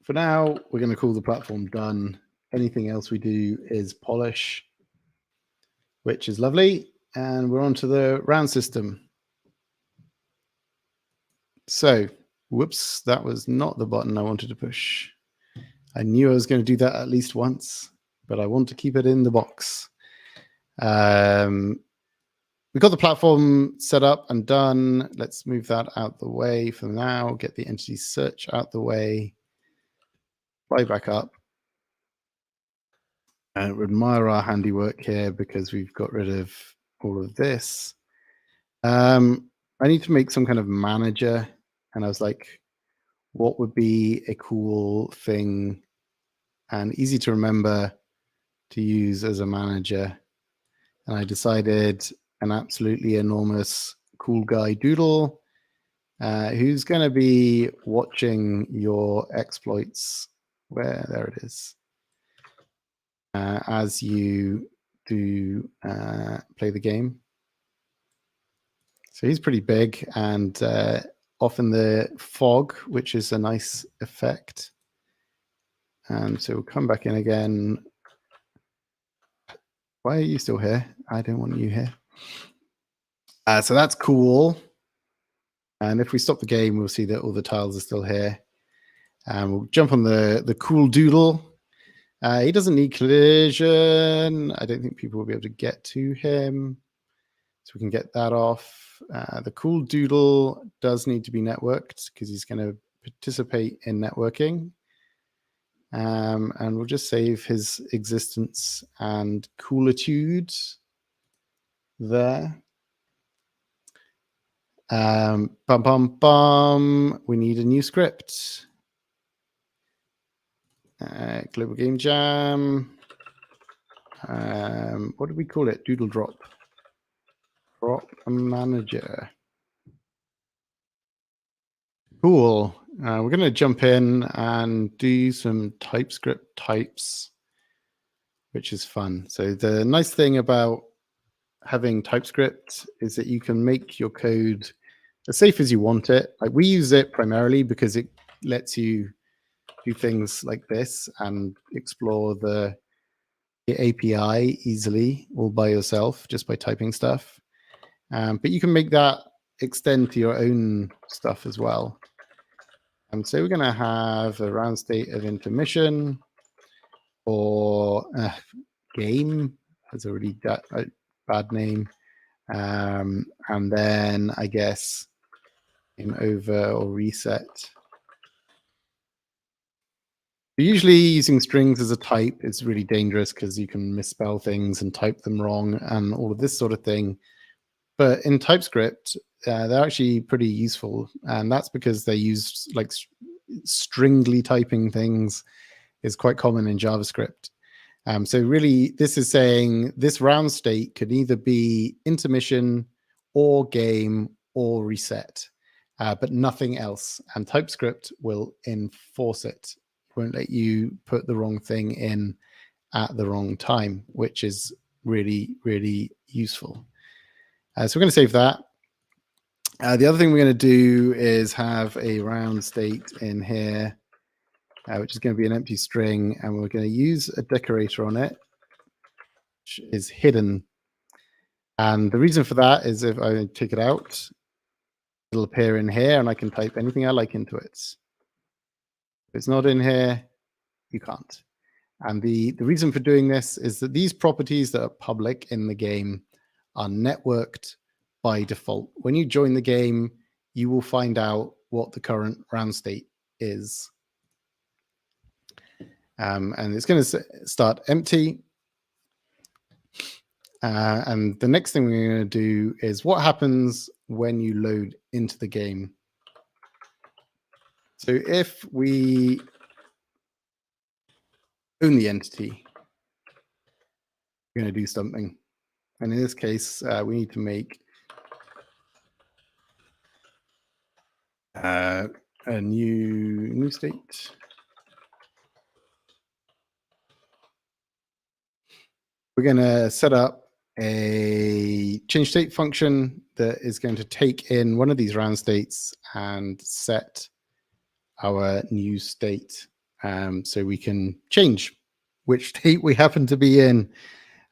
Speaker 2: For now, we're going to call the platform done. Anything else we do is polish, which is lovely. And we're on to the round system. So, whoops, that was not the button I wanted to push. I knew I was going to do that at least once, but I want to keep it in the box. We got the platform set up and done. Let's move that out the way for now. Get the entity search out the way. Fly back up. And admire our handiwork here because we've got rid of all of this. I need to make some kind of manager. And I was like, what would be a cool thing and easy to remember to use as a manager? And I decided an absolutely enormous cool guy doodle who's going to be watching your exploits. There it is. As you do play the game. So he's pretty big and often the fog, which is a nice effect. And so we'll come back in again. Why are you still here? I don't want you here. So that's cool. And if we stop the game, we'll see that all the tiles are still here. And we'll jump on the cool doodle. He doesn't need collision. I don't think people will be able to get to him. So we can get that off. The cool doodle does need to be networked because he's going to participate in networking. And we'll just save his existence and coolitude there. Bum, bum, bum. We need a new script. Global Game Jam. What did we call it? Doodle drop. Drop manager. Cool. We're going to jump in and do some TypeScript types, which is fun. So the nice thing about having TypeScript is that you can make your code as safe as you want it. Like we use it primarily because it lets you do things like this and explore the API easily all by yourself just by typing stuff. But you can make that extend to your own stuff as well. So we're going to have a round state of intermission or game. That's a really bad name. And then I guess game over or reset. Usually using strings as a type is really dangerous because you can misspell things and type them wrong and all of this sort of thing. But in TypeScript, they're actually pretty useful. And that's because they use like stringly typing things is quite common in JavaScript. So really, this is saying this round state could either be intermission or game or reset. but nothing else. And TypeScript will enforce it. It won't let you put the wrong thing in at the wrong time, which is really, really useful. So we're going to save that. The other thing we're going to do is have a round state in here, which is going to be an empty string, and we're going to use a decorator on it, which is hidden. And the reason for that is if I take it out, it'll appear in here, and I can type anything I like into it. If it's not in here, you can't. And the reason for doing this is that these properties that are public in the game are networked by default. When you join the game, you will find out what the current round state is. And it's going to start empty. And the next thing we're going to do is what happens when you load into the game. So if we own the entity, we're going to do something. And in this case, we need to make a new state. We're going to set up a change state function that is going to take in one of these round states and set our new state. So we can change which state we happen to be in.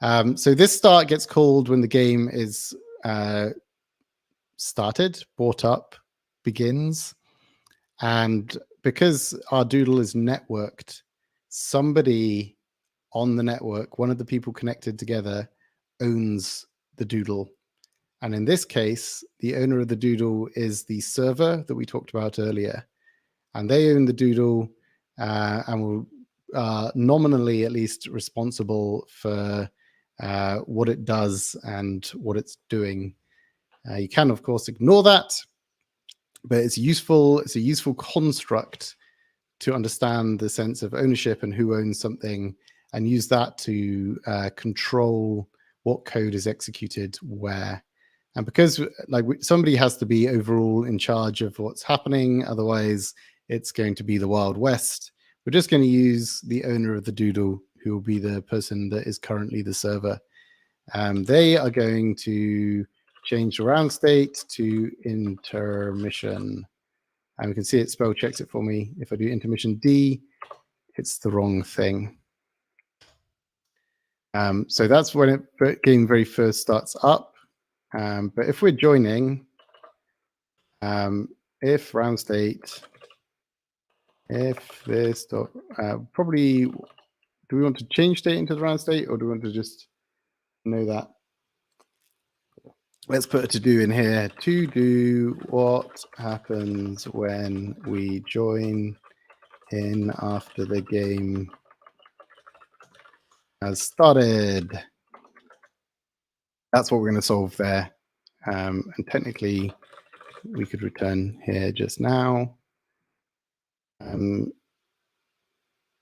Speaker 2: So this start gets called when the game is started, brought up, begins. And because our doodle is networked, somebody on the network, one of the people connected together, owns the doodle. And in this case, the owner of the doodle is the server that we talked about earlier. And they own the doodle and will nominally at least responsible for what it does and what it's doing. You can, of course, ignore that, but it's useful. It's a useful construct to understand the sense of ownership and who owns something, and use that to control what code is executed where. And because somebody has to be overall in charge of what's happening, otherwise it's going to be the Wild West. We're just going to use the owner of the doodle, who will be the person that is currently the server. They are going to change the round state to intermission. And we can see it spell checks it for me. If I do intermission D, it's the wrong thing. So that's when the game very first starts up. But if we're joining, if round state, if this, probably, do we want to change state into the round state, or do we want to just know that? Let's put a to do in here. To do what happens when we join in after the game has started. That's what we're going to solve there. And technically, we could return here just now.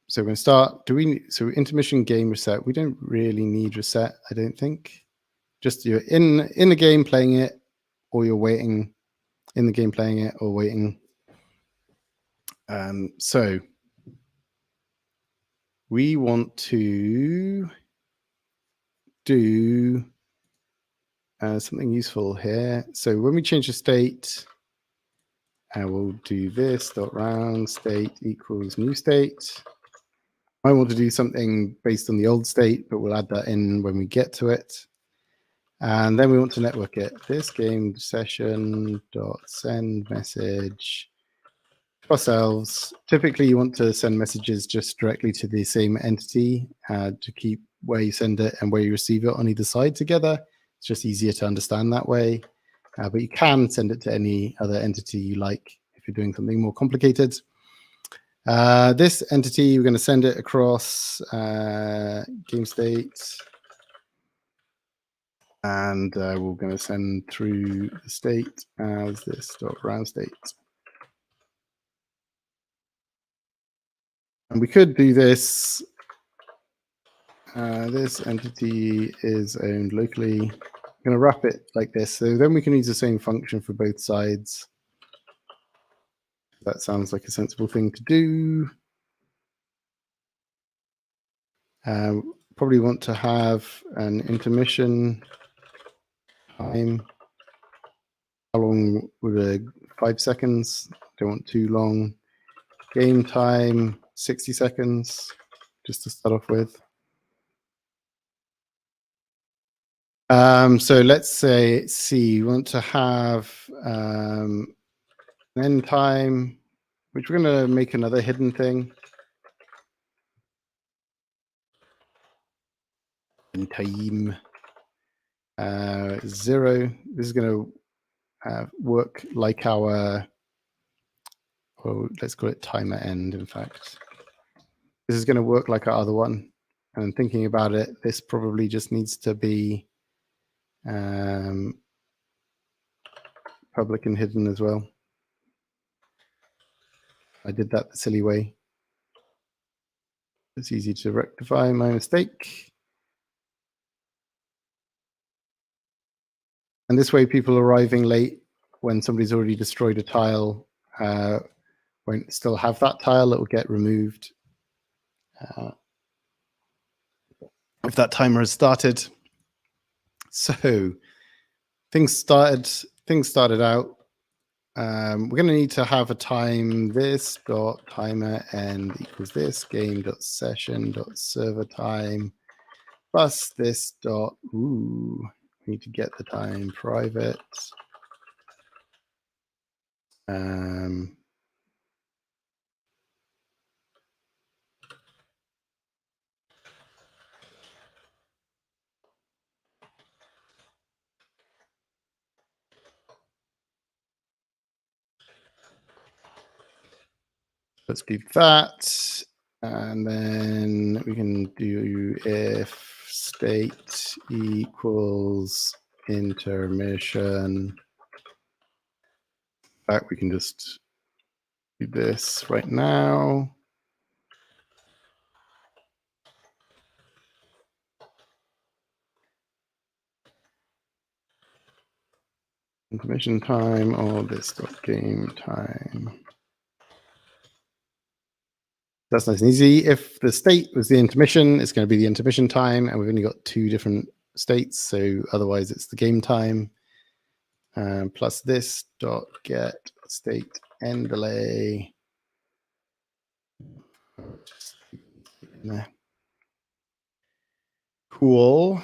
Speaker 2: So we're going to start. So intermission game reset. We don't really need reset, I don't think. Just you're in the game playing it, or you're waiting. In the game playing it or waiting. So we want to do something useful here. So when we change the state, we'll do this dot round state equals new state. I want to do something based on the old state, but we'll add that in when we get to it. And then we want to network it. This game session dot send message to ourselves. Typically, you want to send messages just directly to the same entity to keep where you send it and where you receive it on either side together. It's just easier to understand that way. But you can send it to any other entity you like if you're doing something more complicated. This entity, we're going to send it across game state. And we're going to send through the state as this dot round state. And we could do this. This entity is owned locally. I'm going to wrap it like this. So then we can use the same function for both sides. That sounds like a sensible thing to do. Probably want to have an intermission time. How long would a 5 seconds? Don't want too long. Game time, 60 seconds, just to start off with. So let's say, we want to have an end time, which we're going to make another hidden thing. In time 0. This is going to work like our, well, let's call it timer end, in fact. This is going to work like our other one. And thinking about it, this probably just needs to be public and hidden as well. I did that the silly way. It's easy to rectify my mistake. And this way, people arriving late when somebody's already destroyed a tile won't still have that tile. It will get removed if that timer has started. So things started out. We're going to need to have a time this dot timer end equals this game dot session dot server time plus this dot need to get the time private. Let's do that. And then we can do if state equals intermission. In fact, we can just do this right now. Intermission time or this dot game time. That's nice and easy. If the state was the intermission, it's going to be the intermission time, and we've only got 2 different states, so otherwise it's the game time. Plus this dot get state end delay. Cool.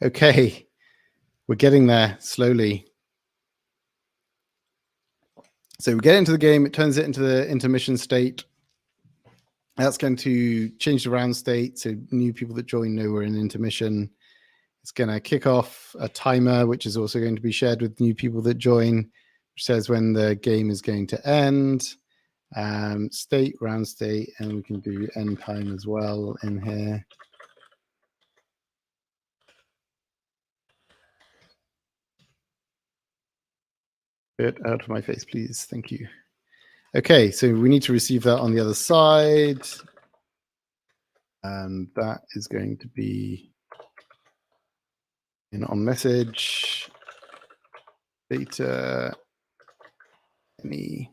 Speaker 2: Okay, we're getting there slowly. So we get into the game, it turns it into the intermission state. That's going to change the round state, so new people that join know we're in intermission. It's going to kick off a timer, which is also going to be shared with new people that join, which says when the game is going to end. State, round state, and we can do end time as well in here. Get out of my face, please. Thank you. Okay, so we need to receive that on the other side. And that is going to be in on message, data, any.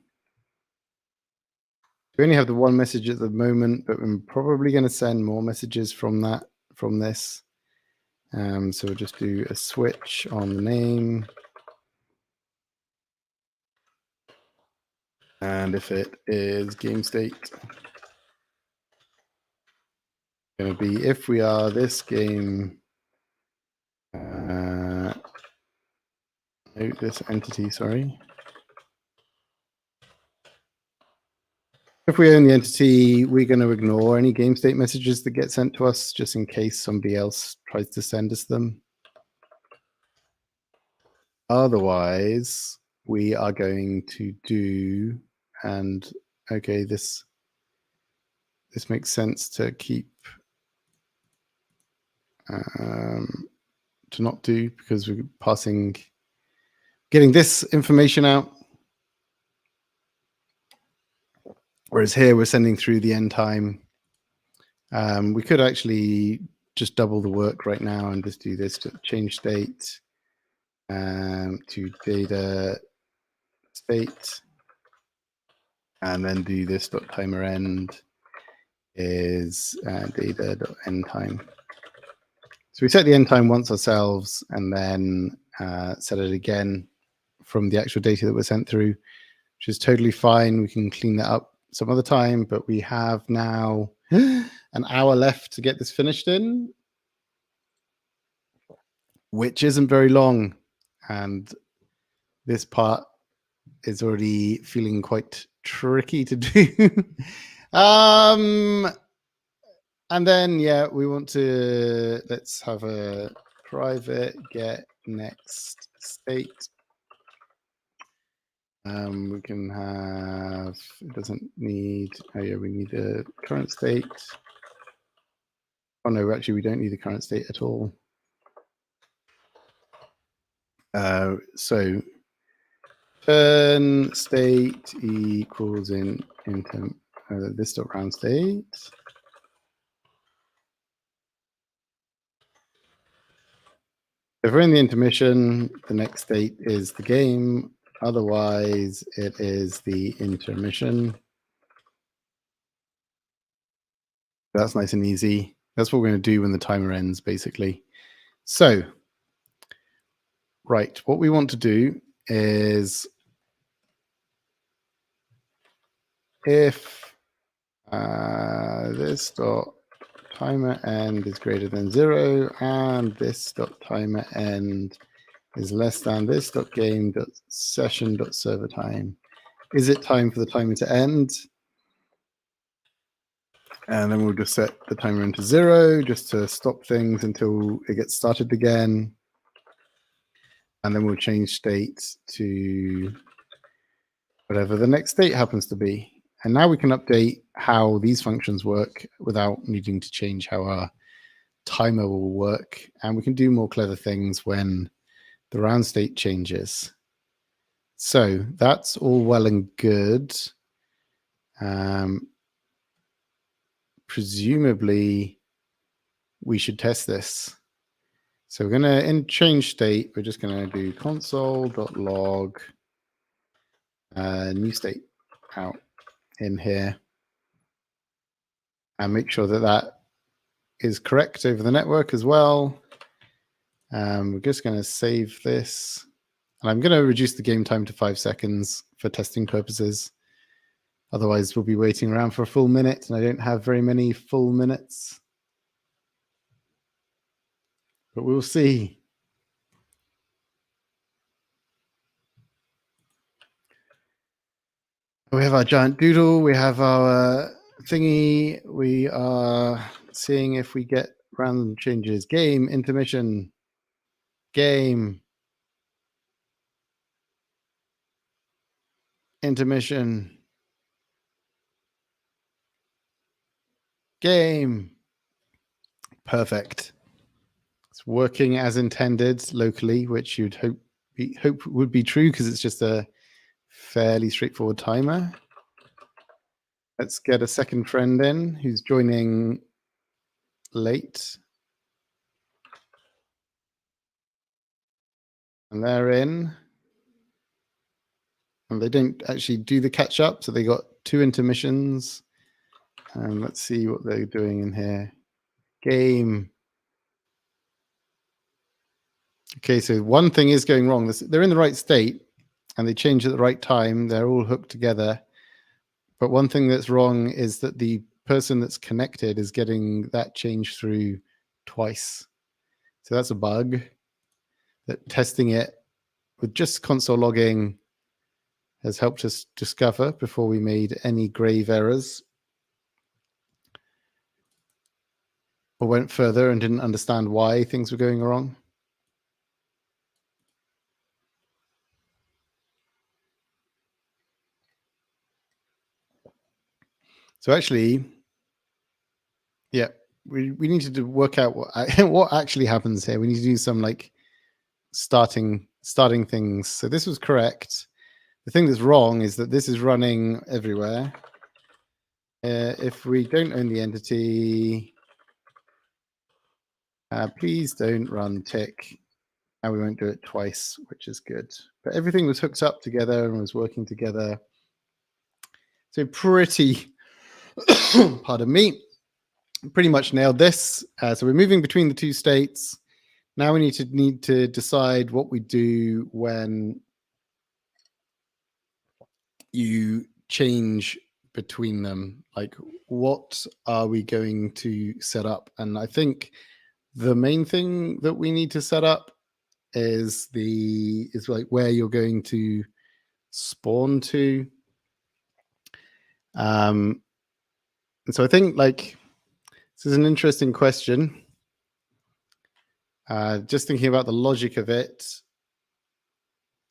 Speaker 2: We only have the one message at the moment, but we're probably going to send more messages from this. So we'll just do a switch on the name. And if it is game state, going to be if we are this game, this entity, sorry. If we own the entity, we're going to ignore any game state messages that get sent to us, just in case somebody else tries to send us them. Otherwise, we are going to do, and okay, this makes sense to keep, to not do, because we're getting this information out. Whereas here we're sending through the end time. We could actually just double the work right now and just do this to change state to data state, and then do this dot timer end is data.end time. So we set the end time once ourselves, and then set it again from the actual data that was sent through, which is totally fine. We can clean that up some other time, but we have now an hour left to get this finished in, which isn't very long. And this part is already feeling quite tricky to do. And then, yeah, we want to, let's have a private get next state. We can have, it doesn't need, oh yeah, we need the current state. Oh no, actually we don't need the current state at all. So turn state equals into this dot round state. If we're in the intermission, the next state is the game. Otherwise, it is the intermission. That's nice and easy. That's what we're going to do when the timer ends, basically. So, right, what we want to do is if this dot timer end is greater than 0 and this dot timer end is less than this dot game dot session dot server time. Is it time for the timer to end? And then we'll just set the timer into 0 just to stop things until it gets started again. And then we'll change state to whatever the next state happens to be. And now we can update how these functions work without needing to change how our timer will work. And we can do more clever things when the round state changes. So that's all well and good. Presumably, we should test this. So we're going to, in change state, we're just going to do console.log new state out in here and make sure that that is correct over the network as well. We're just going to save this. And I'm going to reduce the game time to 5 seconds for testing purposes. Otherwise, we'll be waiting around for a full minute, and I don't have very many full minutes. But we'll see. We have our giant doodle. We have our thingy. We are seeing if we get random changes. Game, intermission, game, intermission, game. Perfect. It's working as intended locally, which you'd hope would be true because it's just a fairly straightforward timer. Let's get a second friend in who's joining late. And they're in. And they don't actually do the catch up, so they got 2 intermissions. And let's see what they're doing in here. Game. Okay, so one thing is going wrong. They're in the right state and they change at the right time. They're all hooked together. But one thing that's wrong is that the person that's connected is getting that change through twice. So that's a bug. That testing it with just console logging has helped us discover before we made any grave errors or went further and didn't understand why things were going wrong. So actually, yeah, we need to work out what actually happens here. We need to do some like starting things. So this was correct. The thing that's wrong is that this is running everywhere. If we don't own the entity, please don't run tick. and we won't do it twice, which is good. But everything was hooked up together and was working together. So pretty, pardon me, pretty much nailed this. So we're moving between the two states. Now we need to decide what we do when you change between them. Like, what are we going to set up? And I think the main thing that we need to set up is like where you're going to spawn to. And so I think, like, this is an interesting question. Just thinking about the logic of it.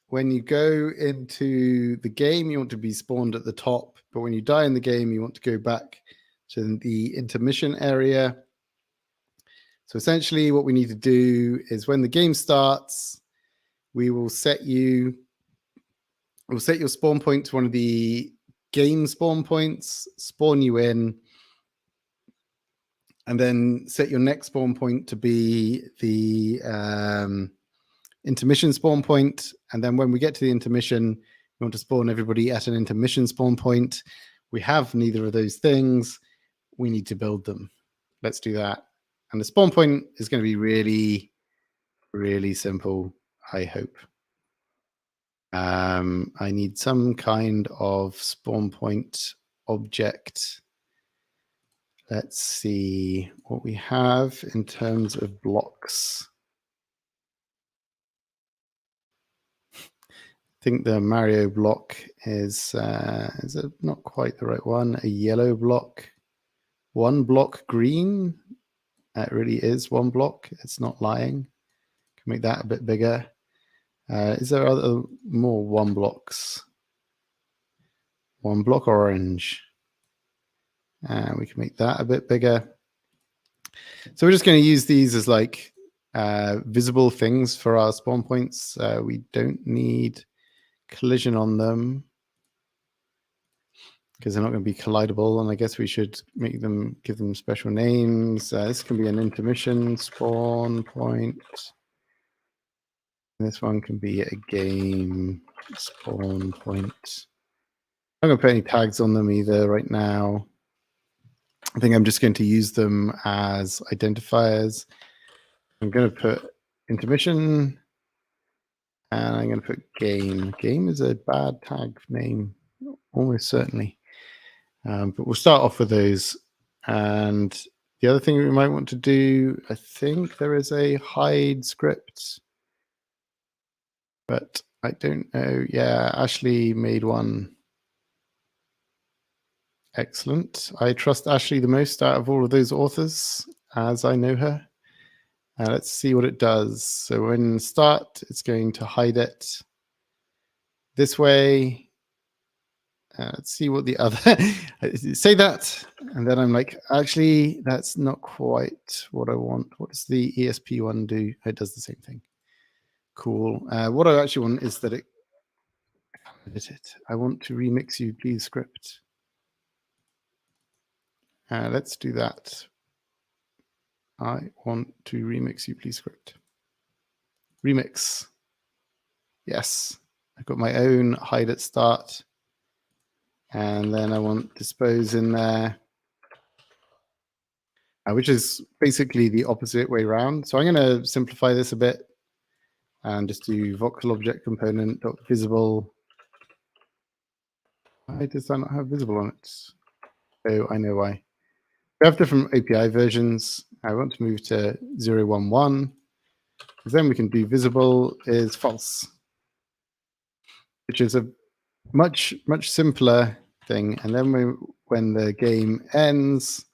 Speaker 2: When you go into the game, you want to be spawned at the top, but when you die in the game, you want to go back to the intermission area. So essentially what we need to do is when the game starts, we'll set your spawn point to one of the game spawn points, spawn you in, and then set your next spawn point to be the intermission spawn point. And then when we get to the intermission, we want to spawn everybody at an intermission spawn point. We have neither of those things. We need to build them. Let's do that. And the spawn point is going to be really, really simple, I hope. I need some kind of spawn point object. Let's see what we have in terms of blocks. I think the Mario block is it not quite the right one? A yellow block, one block green. That really is one block. It's not lying. Can make that a bit bigger. Is there other more one blocks? One block orange. We can make that a bit bigger. So we're just going to use these as like visible things for our spawn points. We don't need collision on them because they're not going to be collidable, and I guess we should give them special names. This can be an intermission spawn point. This one can be a game spawn point. I'm not going to put any tags on them either right now. I think I'm just going to use them as identifiers. I'm going to put intermission, and I'm going to put game. Game is a bad tag name, almost certainly. But we'll start off with those. And the other thing we might want to do, I think there is a hide script, but I don't know. Yeah, Ashley made one. Excellent. I trust Ashley the most out of all of those authors, as I know her. Let's see what it does. So when start, it's going to hide it this way. Let's see what the other say that, and then I'm like, actually, that's not quite what I want. What does the ESP one do? It does the same thing. Cool. What I actually want is that I want to remix you, please, script. Let's do that. I want to remix you, please, script. Remix. Yes, I've got my own hide at start. And then I want dispose in there, which is basically the opposite way around. So I'm going to simplify this a bit and just do voxel object component dot visible. Why does that not have visible on it? Oh, I know why. We have different API versions. I want to move to 011, because then we can do visible is false, which is a much simpler thing. And then when the game ends,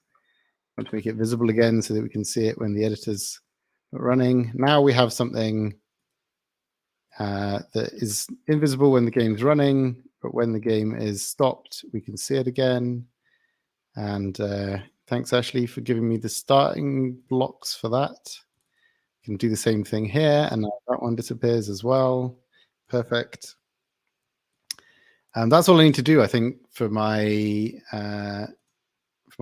Speaker 2: I want to make it visible again so that we can see it when the editor's running. Now we have something that is invisible when the game's running, but when the game is stopped, we can see it again. And thanks, Ashley, for giving me the starting blocks for that. You can do the same thing here, and now that one disappears as well. Perfect. And that's all I need to do, I think, for my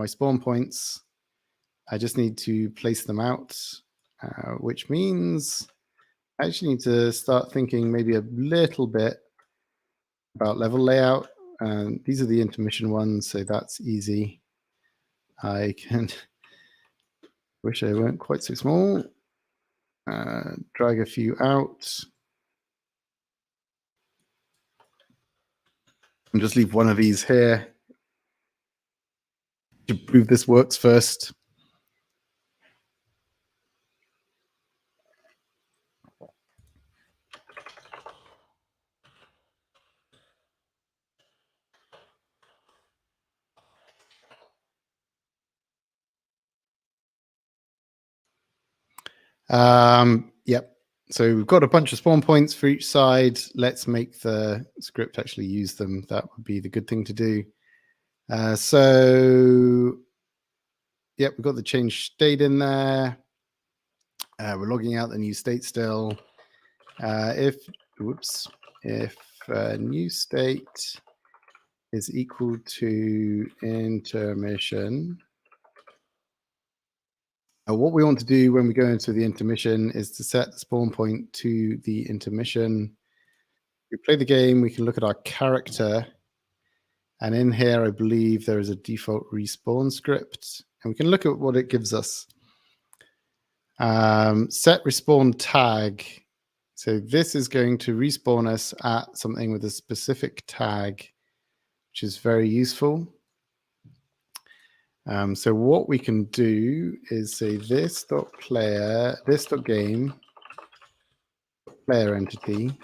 Speaker 2: spawn points. I just need to place them out, which means I actually need to start thinking maybe a little bit about level layout. These are the intermission ones, so that's easy. I can wish they weren't quite so small. Drag a few out. And just leave one of these here to prove this works first. Yep. So we've got a bunch of spawn points for each side. Let's make the script actually use them. That would be the good thing to do. So, yep, we've got the change state in there. We're logging out the new state still. If new state is equal to intermission, what we want to do when we go into the intermission is to set the spawn point to the intermission. We play the game, we can look at our character, and in here, I believe there is a default respawn script, and we can look at what it gives us. Set respawn tag. So this is going to respawn us at something with a specific tag, which is very useful. So what we can do is say this.player, this.game, player entity.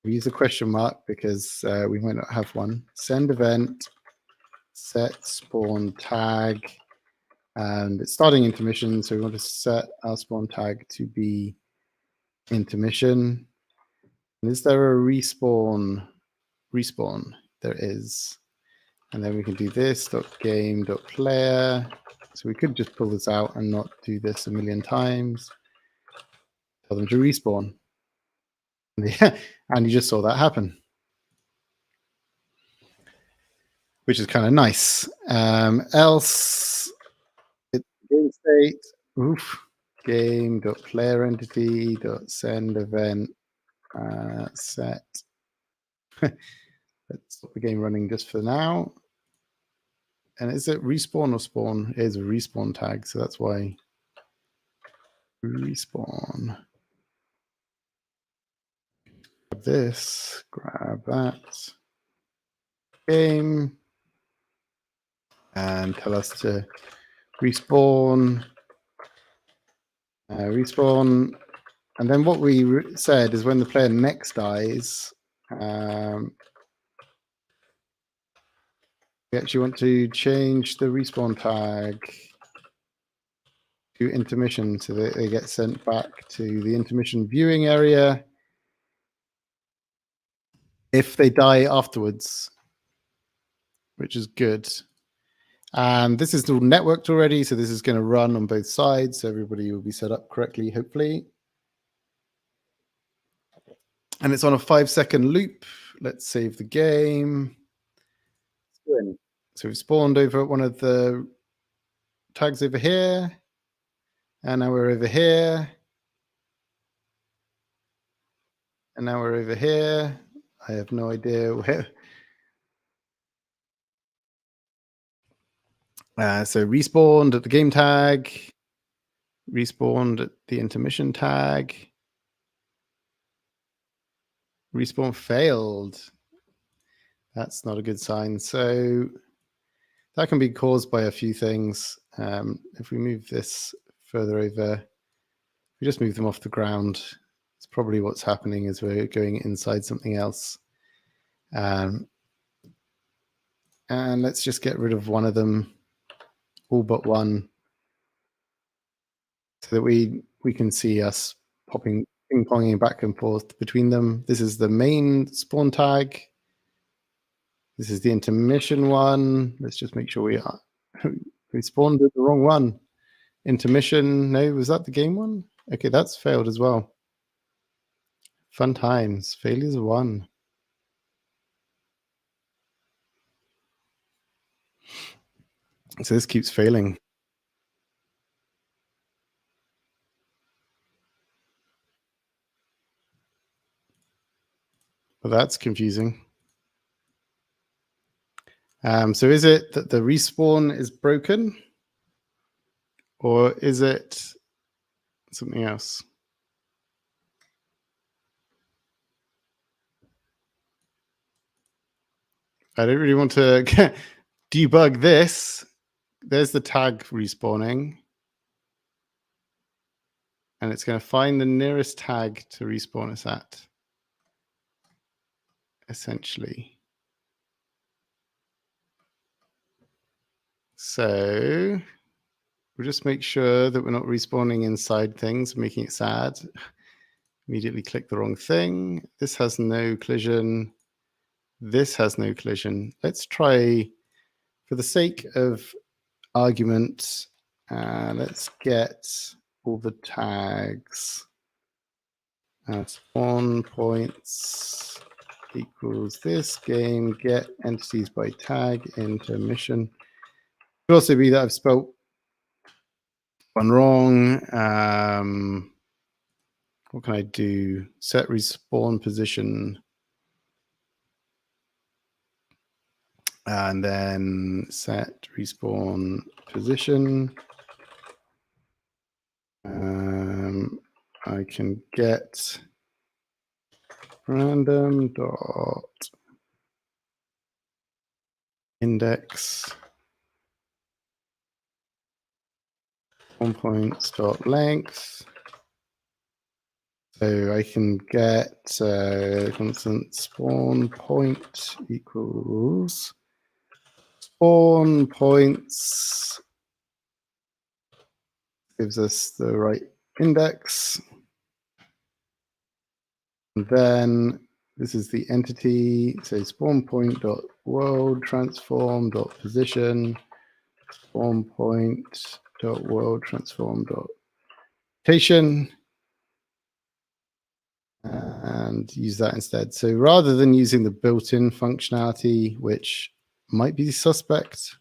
Speaker 2: We use a question mark because we might not have one. Send event, set spawn tag, and it's starting intermission. So we want to set our spawn tag to be intermission. And is there a respawn? Respawn, there is. And then we can do this.game.player. So we could just pull this out and not do this a million times. Tell them to respawn. And you just saw that happen, which is kind of nice. Else, it's game state, game.player entity.send event set. Let's stop the game running just for now. And is it respawn or spawn? It is a respawn tag, so that's why respawn. Grab this, grab that. Game. And tell us to respawn. Respawn. And then what we said is when the player next dies, we actually want to change the respawn tag to intermission so that they get sent back to the intermission viewing area if they die afterwards, which is good. And this is all networked already, so this is going to run on both sides. So everybody will be set up correctly, hopefully. And it's on a 5-second loop. Let's save the game. So we've spawned over at one of the tags over here. And now we're over here. And now we're over here. I have no idea where. So respawned at the game tag. Respawned at the intermission tag. Respawn failed. That's not a good sign. So that can be caused by a few things. If we move this further over, we just move them off the ground. It's probably what's happening is we're going inside something else. And let's just get rid of one of them, all but one, so that we can see us ping-ponging back and forth between them. This is the main spawn tag. This is the intermission one. Let's just make sure we spawned at the wrong one. Intermission. No, was that the game one? Okay, that's failed as well. Fun times. Failures 1. So this keeps failing. Well, that's confusing. So is it that the respawn is broken, or is it something else? I don't really want to debug this. There's the tag respawning. And it's going to find the nearest tag to respawn us at, essentially. So we'll just make sure that we're not respawning inside things, making it sad. Immediately click the wrong thing. This has no collision. This has no collision. Let's try, for the sake of argument, let's get all the tags. Spawn points equals this game get entities by tag intermission. Could also be that I've spelled one wrong. What can I do? Set respawn position. And then set respawn position. I can get random dot index spawn points dot length. So I can get constant spawn point equals spawn points gives us the right index. And then this is the entity. So spawn point dot world transform dot position spawn point dot world transform dot rotation. And use that instead. So rather than using the built-in functionality, which might be suspect,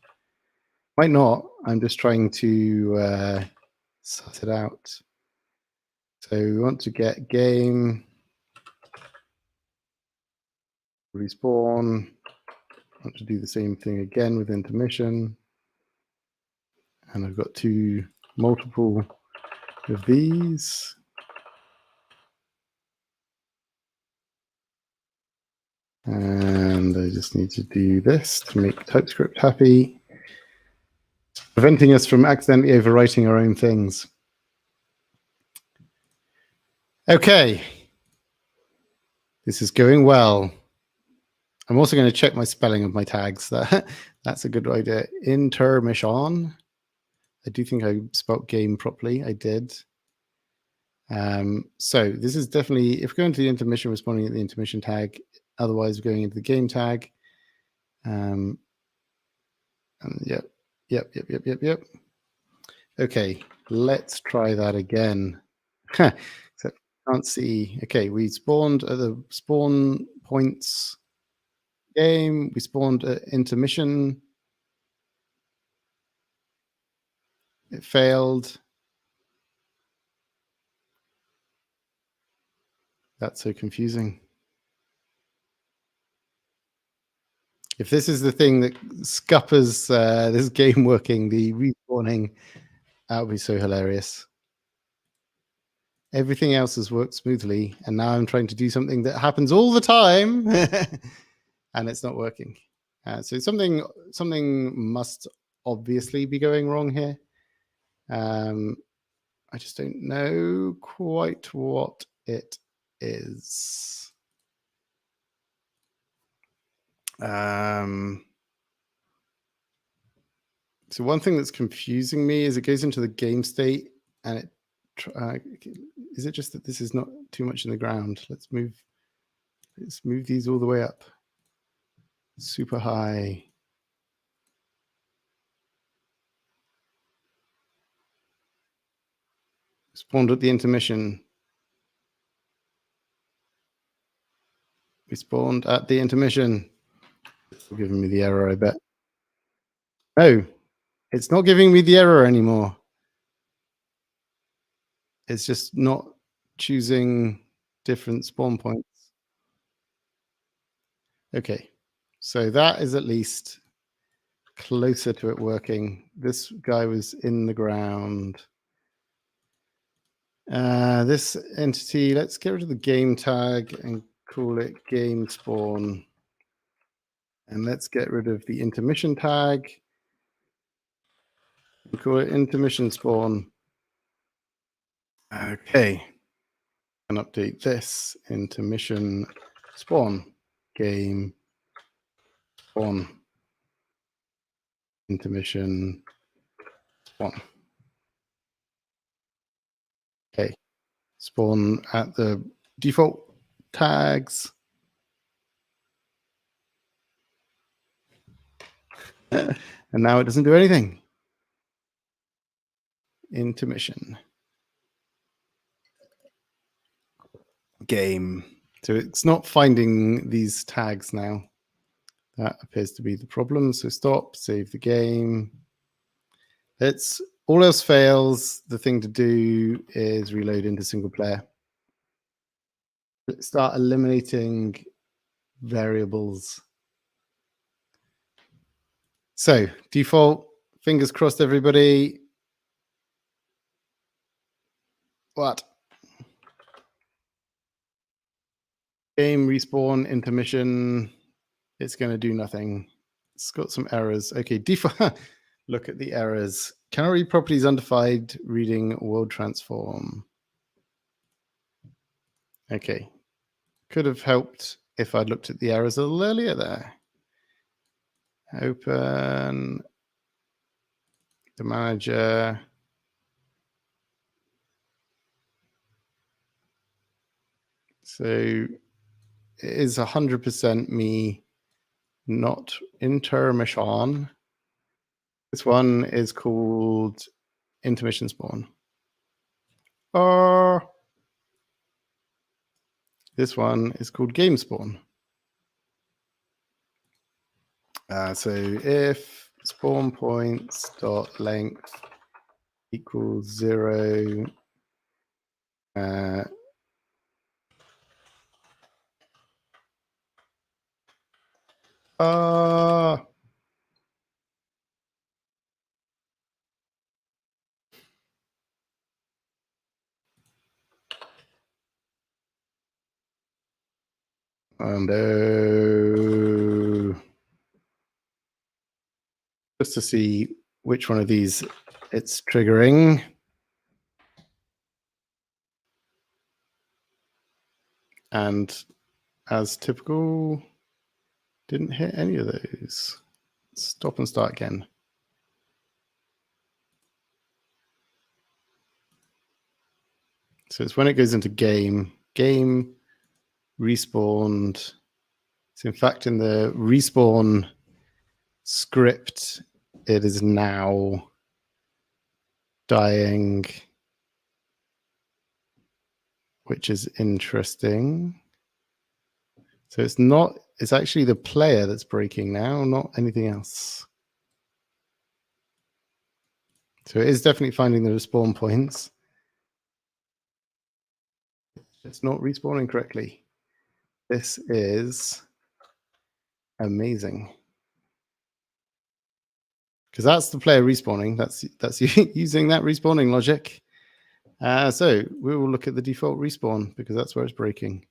Speaker 2: might not, I'm just trying to sort it out. So we want to get game respawn. I want to do the same thing again with intermission. And I've got multiple of these. And I just need to do this to make TypeScript happy, preventing us from accidentally overwriting our own things. Okay. This is going well. I'm also going to check my spelling of my tags. That's a good idea. Intermission. I do think I spelled game properly. I did. So this is definitely, if we're going to the intermission, responding at the intermission tag. Otherwise, we're going into the game tag. And yep. Okay, let's try that again. Except can't see. Okay, we spawned at the spawn points game. We spawned at intermission. It failed. That's so confusing. If this is the thing that scuppers this game working, the respawning, that would be so hilarious. Everything else has worked smoothly, and now I'm trying to do something that happens all the time, and it's not working. So something must obviously be going wrong here. I just don't know quite what it is. So one thing that's confusing me is it goes into the game state and it is it just that this is not too much in the ground? Let's move these all the way up. Super high. Spawned at the intermission. We spawned at the intermission. It's giving me the error, I bet. No, it's not giving me the error anymore. It's just not choosing different spawn points. Okay, so that is at least closer to it working. This guy was in the ground. This entity, let's get rid of the game tag and call it game spawn. And let's get rid of the intermission tag and call it intermission spawn. Okay, and update this intermission spawn game spawn intermission spawn. Okay, spawn at the default tags. And now it doesn't do anything. Intermission. Game. So it's not finding these tags now. That appears to be the problem. So stop, save the game. It's all else fails. The thing to do is reload into single player. Let's start eliminating variables. So default, fingers crossed, everybody. What? Game respawn intermission. It's going to do nothing. It's got some errors. Okay, default. Look at the errors. Cannot read properties undefined. Reading world transform. Okay, could have helped if I'd looked at the errors a little earlier there. Open the manager. So it is 100% me, not intermission. This one is called intermission spawn. This one is called game spawn. So if spawn points dot length equals 0, and just to see which one of these it's triggering. And as typical, didn't hit any of those. Stop and start again. So it's when it goes into game respawned. So in fact, in the respawn script, it is now dying, which is interesting. So it's actually the player that's breaking now, not anything else. So it is definitely finding the respawn points. It's not respawning correctly. This is amazing. Because that's the player respawning. That's using that respawning logic. So we will look at the default respawn because that's where it's breaking.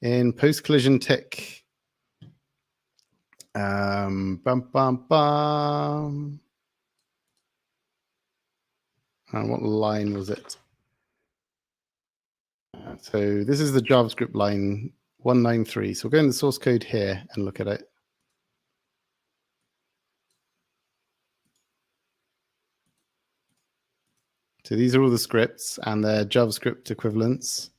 Speaker 2: In post-collision tick. Bum, bum, bum. And what line was it? So this is the JavaScript line 193. So we'll go in the source code here and look at it. So these are all the scripts and their JavaScript equivalents.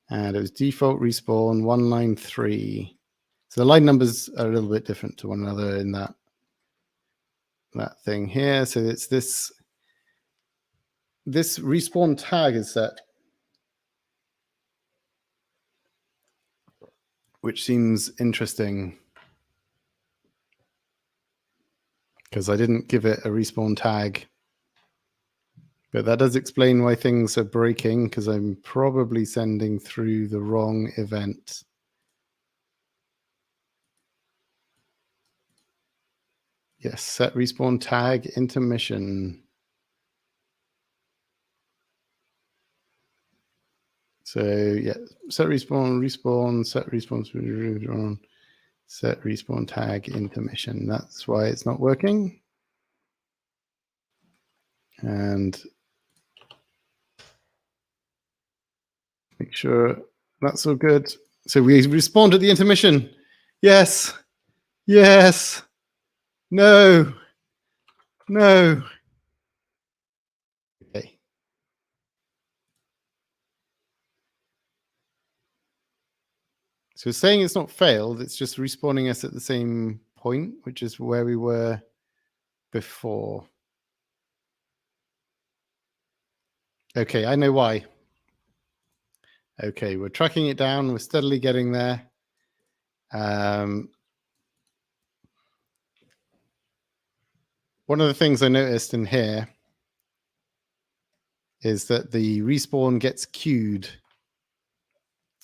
Speaker 2: And it was default respawn 193. So the line numbers are a little bit different to one another in that thing here. So it's this respawn tag is set, which seems interesting because I didn't give it a respawn tag. But that does explain why things are breaking because I'm probably sending through the wrong event. Yes, set respawn tag intermission. So yeah, set respawn, set respawn, set respawn tag intermission. That's why it's not working. And make sure that's all good. So we respawned at the intermission. Yes. Yes. No. No. Okay. So it's saying it's not failed. It's just respawning us at the same point, which is where we were before. Okay, I know why. Okay, we're tracking it down. We're steadily getting there. One of the things I noticed in here is that the respawn gets queued.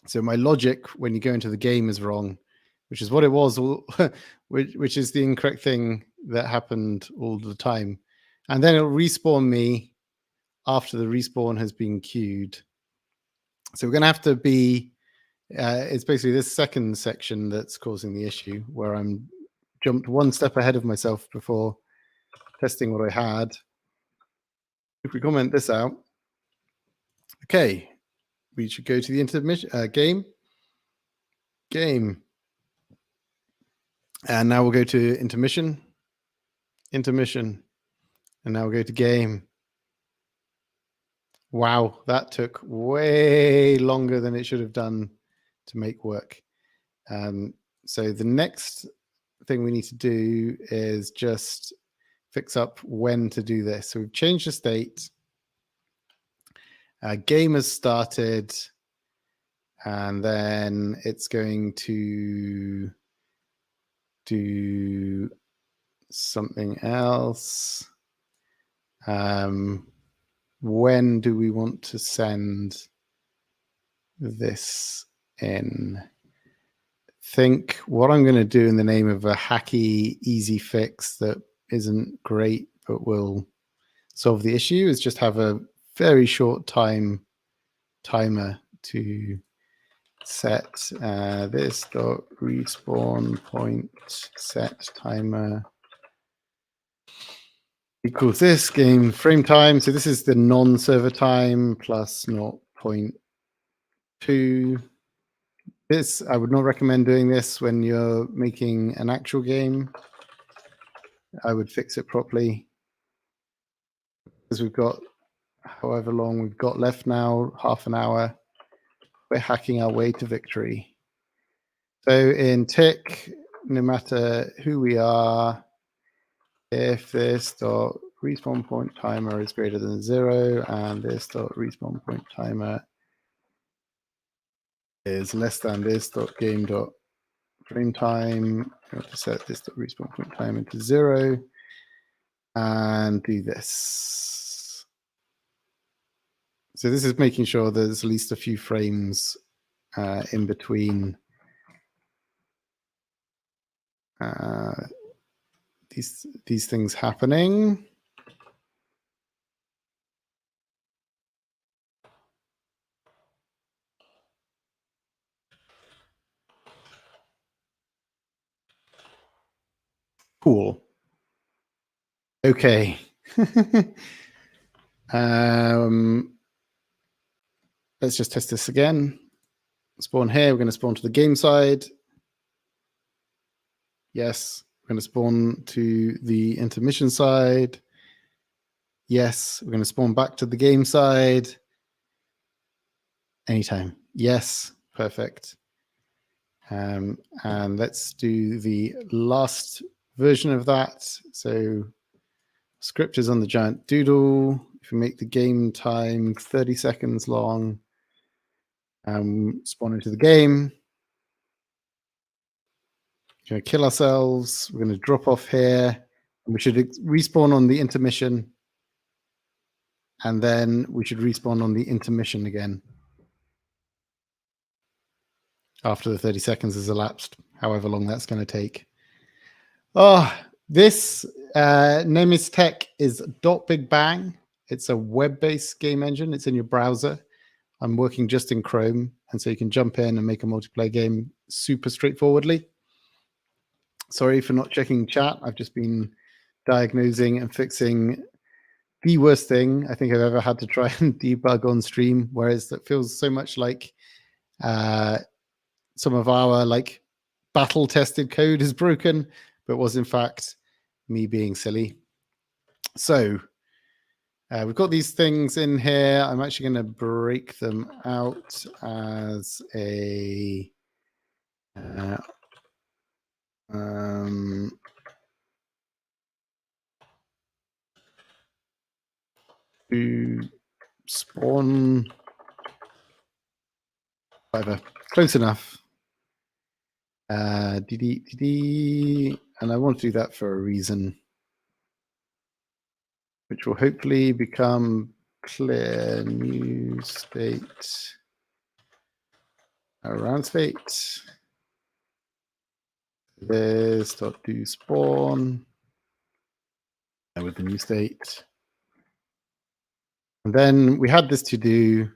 Speaker 2: So my logic when you go into the game is wrong, which is what it was, which is the incorrect thing that happened all the time. And then it'll respawn me after the respawn has been queued. So we're going to have to be, it's basically this second section that's causing the issue, where I'm jumped one step ahead of myself before testing what I had. If we comment this out, okay, we should go to the intermission game. And now we'll go to intermission, and now we'll go to game. Wow, that took way longer than it should have done to make work. So the next thing we need to do is just fix up when to do this. So we've changed the state. Game has started, and then it's going to do something else. When do we want to send this in? Think what I'm going to do in the name of a hacky easy fix that isn't great but will solve the issue is just have a very short timer to set this dot respawn point set timer equals this game frame time. So this is the non-server time plus 0.2. This, I would not recommend doing this when you're making an actual game. I would fix it properly, because we've got however long we've got left now, half an hour. We're hacking our way to victory. So in tick, no matter who we are, if this dot respawn point timer is greater than 0 and this dot respawn point timer is less than this dot game dot frame time, we have to set this dot respawn point timer to 0 and do this. So this is making sure there's at least a few frames in between these things happening. Cool. Okay. Let's just test this again. Spawn here. We're going to spawn to the game side. Yes. We're going to spawn to the intermission side. Yes. We're going to spawn back to the game side. Anytime. Yes. Perfect. And let's do the last version of that. So script is on the giant doodle. If we make the game time 30 seconds long, spawn into the game. We're going to kill ourselves. We're going to drop off here. And we should respawn on the intermission. And then we should respawn on the intermission again after the 30 seconds has elapsed, however long that's going to take. Oh, This Nemis Tech is Big Bang. It's a web-based game engine. It's in your browser. I'm working just in Chrome, and so you can jump in and make a multiplayer game super straightforwardly. Sorry for not checking chat. I've just been diagnosing and fixing the worst thing I think I've ever had to try and debug on stream, whereas that feels so much like some of our like battle tested code is broken, but was in fact me being silly. So we've got these things in here. I'm actually going to break them out as a to spawn, whatever, close enough. And I want to do that for a reason, which will hopefully become clear. New state around state. This dot do spawn with the new state. And then we had this to do.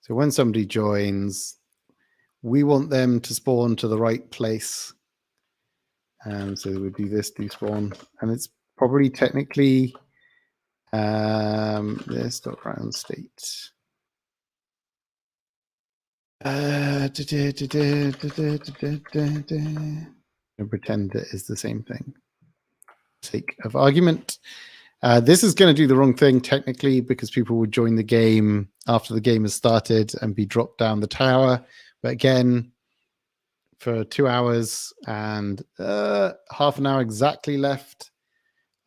Speaker 2: So when somebody joins, we want them to spawn to the right place. And so we do this, do spawn, and it's probably technically this dot round state. And pretend that is the same thing. Sake of argument. This is going to do the wrong thing technically because people would join the game after the game has started and be dropped down the tower. But again, for 2 hours and half an hour exactly left,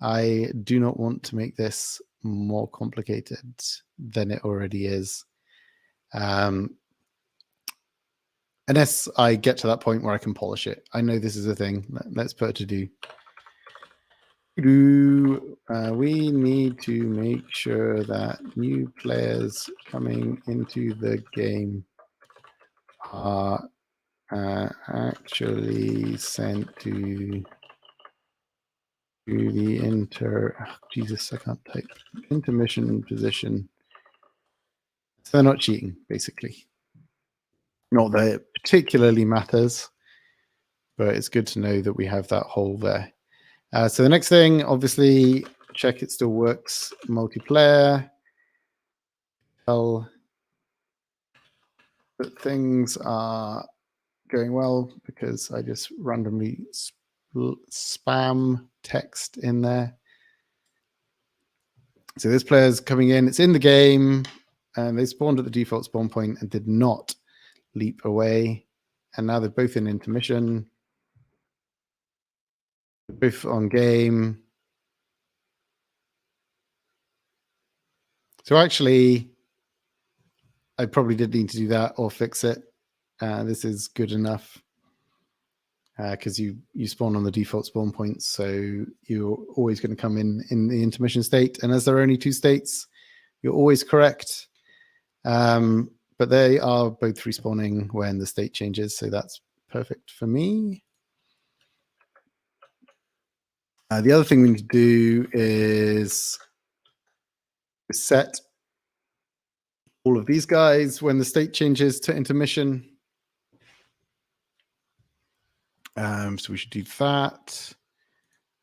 Speaker 2: I do not want to make this more complicated than it already is. Unless I get to that point where I can polish it. I know this is a thing. Let's put it to do. We need to make sure that new players coming into the game are actually sent to the Jesus, I can't type. Intermission position. So they're not cheating, basically. Not that it particularly matters, but it's good to know that we have that hole there. So the next thing, obviously, check it still works. Multiplayer. Tell that things are going well because I just randomly spam text in there. So this player's coming in. It's in the game, and they spawned at the default spawn point and did not leap away. And now they're both in intermission. Both on game. So actually, I probably did need to do that or fix it. This is good enough because you spawn on the default spawn point, so you're always going to come in the intermission state. And as there are only 2 states, you're always correct. But they are both respawning when the state changes, so that's perfect for me. The other thing we need to do is set all of these guys when the state changes to intermission. So we should do that.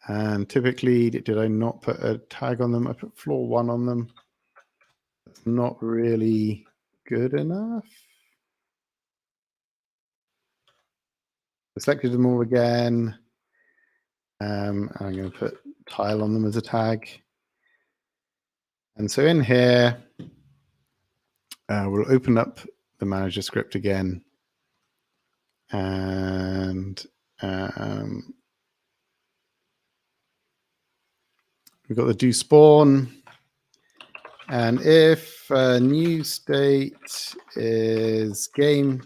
Speaker 2: And typically, did I not put a tag on them? I put floor 1 on them. That's not really good enough. I selected them all again. I'm going to put tile on them as a tag. And so in here, we'll open up the manager script again. And we've got the do spawn. And if a new state is game,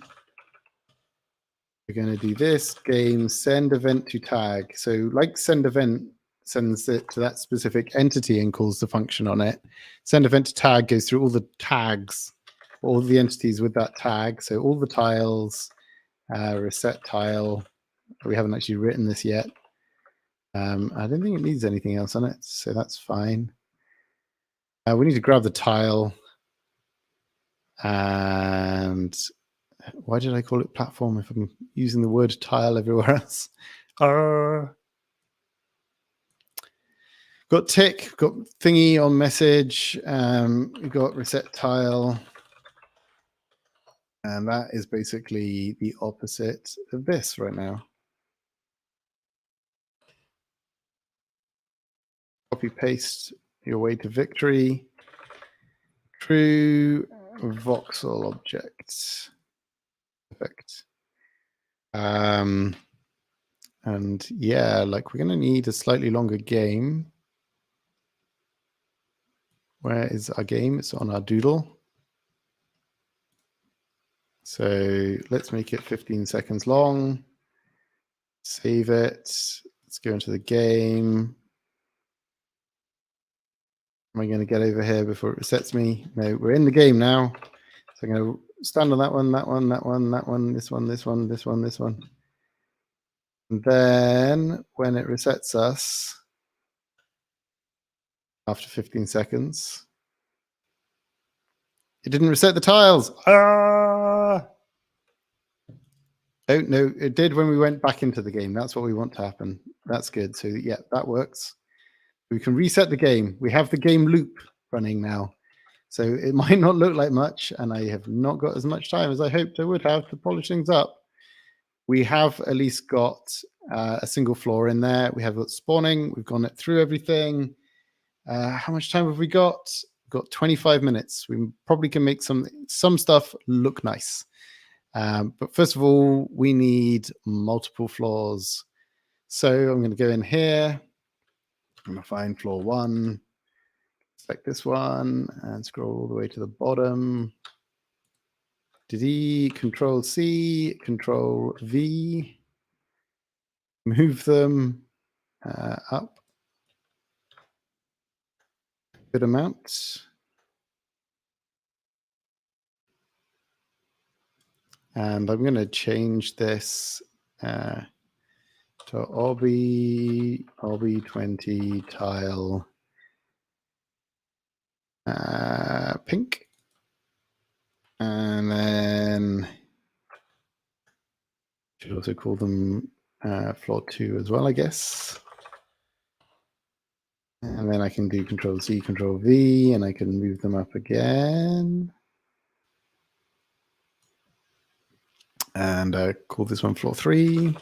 Speaker 2: we're going to do this game send event to tag. So like send event sends it to that specific entity and calls the function on it. Send event to tag goes through all the tags, all the entities with that tag. So all the tiles, reset tile. We haven't actually written this yet. I don't think it needs anything else on it, so that's fine. We need to grab the tile. And why did I call it platform if I'm using the word tile everywhere else? Got tick, got thingy on message, we've got reset tile. And that is basically the opposite of this right now. Copy paste your way to victory. True voxel objects. Perfect. And yeah, like we're going to need a slightly longer game. Where is our game? It's on our doodle. So let's make it 15 seconds long. Save it. Let's go into the game. Am I going to get over here before it resets me? No, we're in the game now. So I'm going to stand on that one, that one, that one, that one, this one, this one, this one, this one. And then when it resets us after 15 seconds, it didn't reset the tiles. Ah! Oh, no, it did when we went back into the game. That's what we want to happen. That's good. So yeah, that works. We can reset the game. We have the game loop running now. So it might not look like much, and I have not got as much time as I hoped I would have to polish things up. We have at least got a single floor in there. We have got spawning. We've gone through everything. How much time have we got? We've got 25 minutes. We probably can make some stuff look nice. But first of all, we need multiple floors. So I'm going to go in here. I'm going to find floor 1. Select this one and scroll all the way to the bottom. Control C, Control V. Move them up a good amount. And I'm going to change this to RB20 tile pink. And then should also call them floor 2 as well, I guess. And then I can do Control C, Control V, and I can move them up again. And call this one floor 3.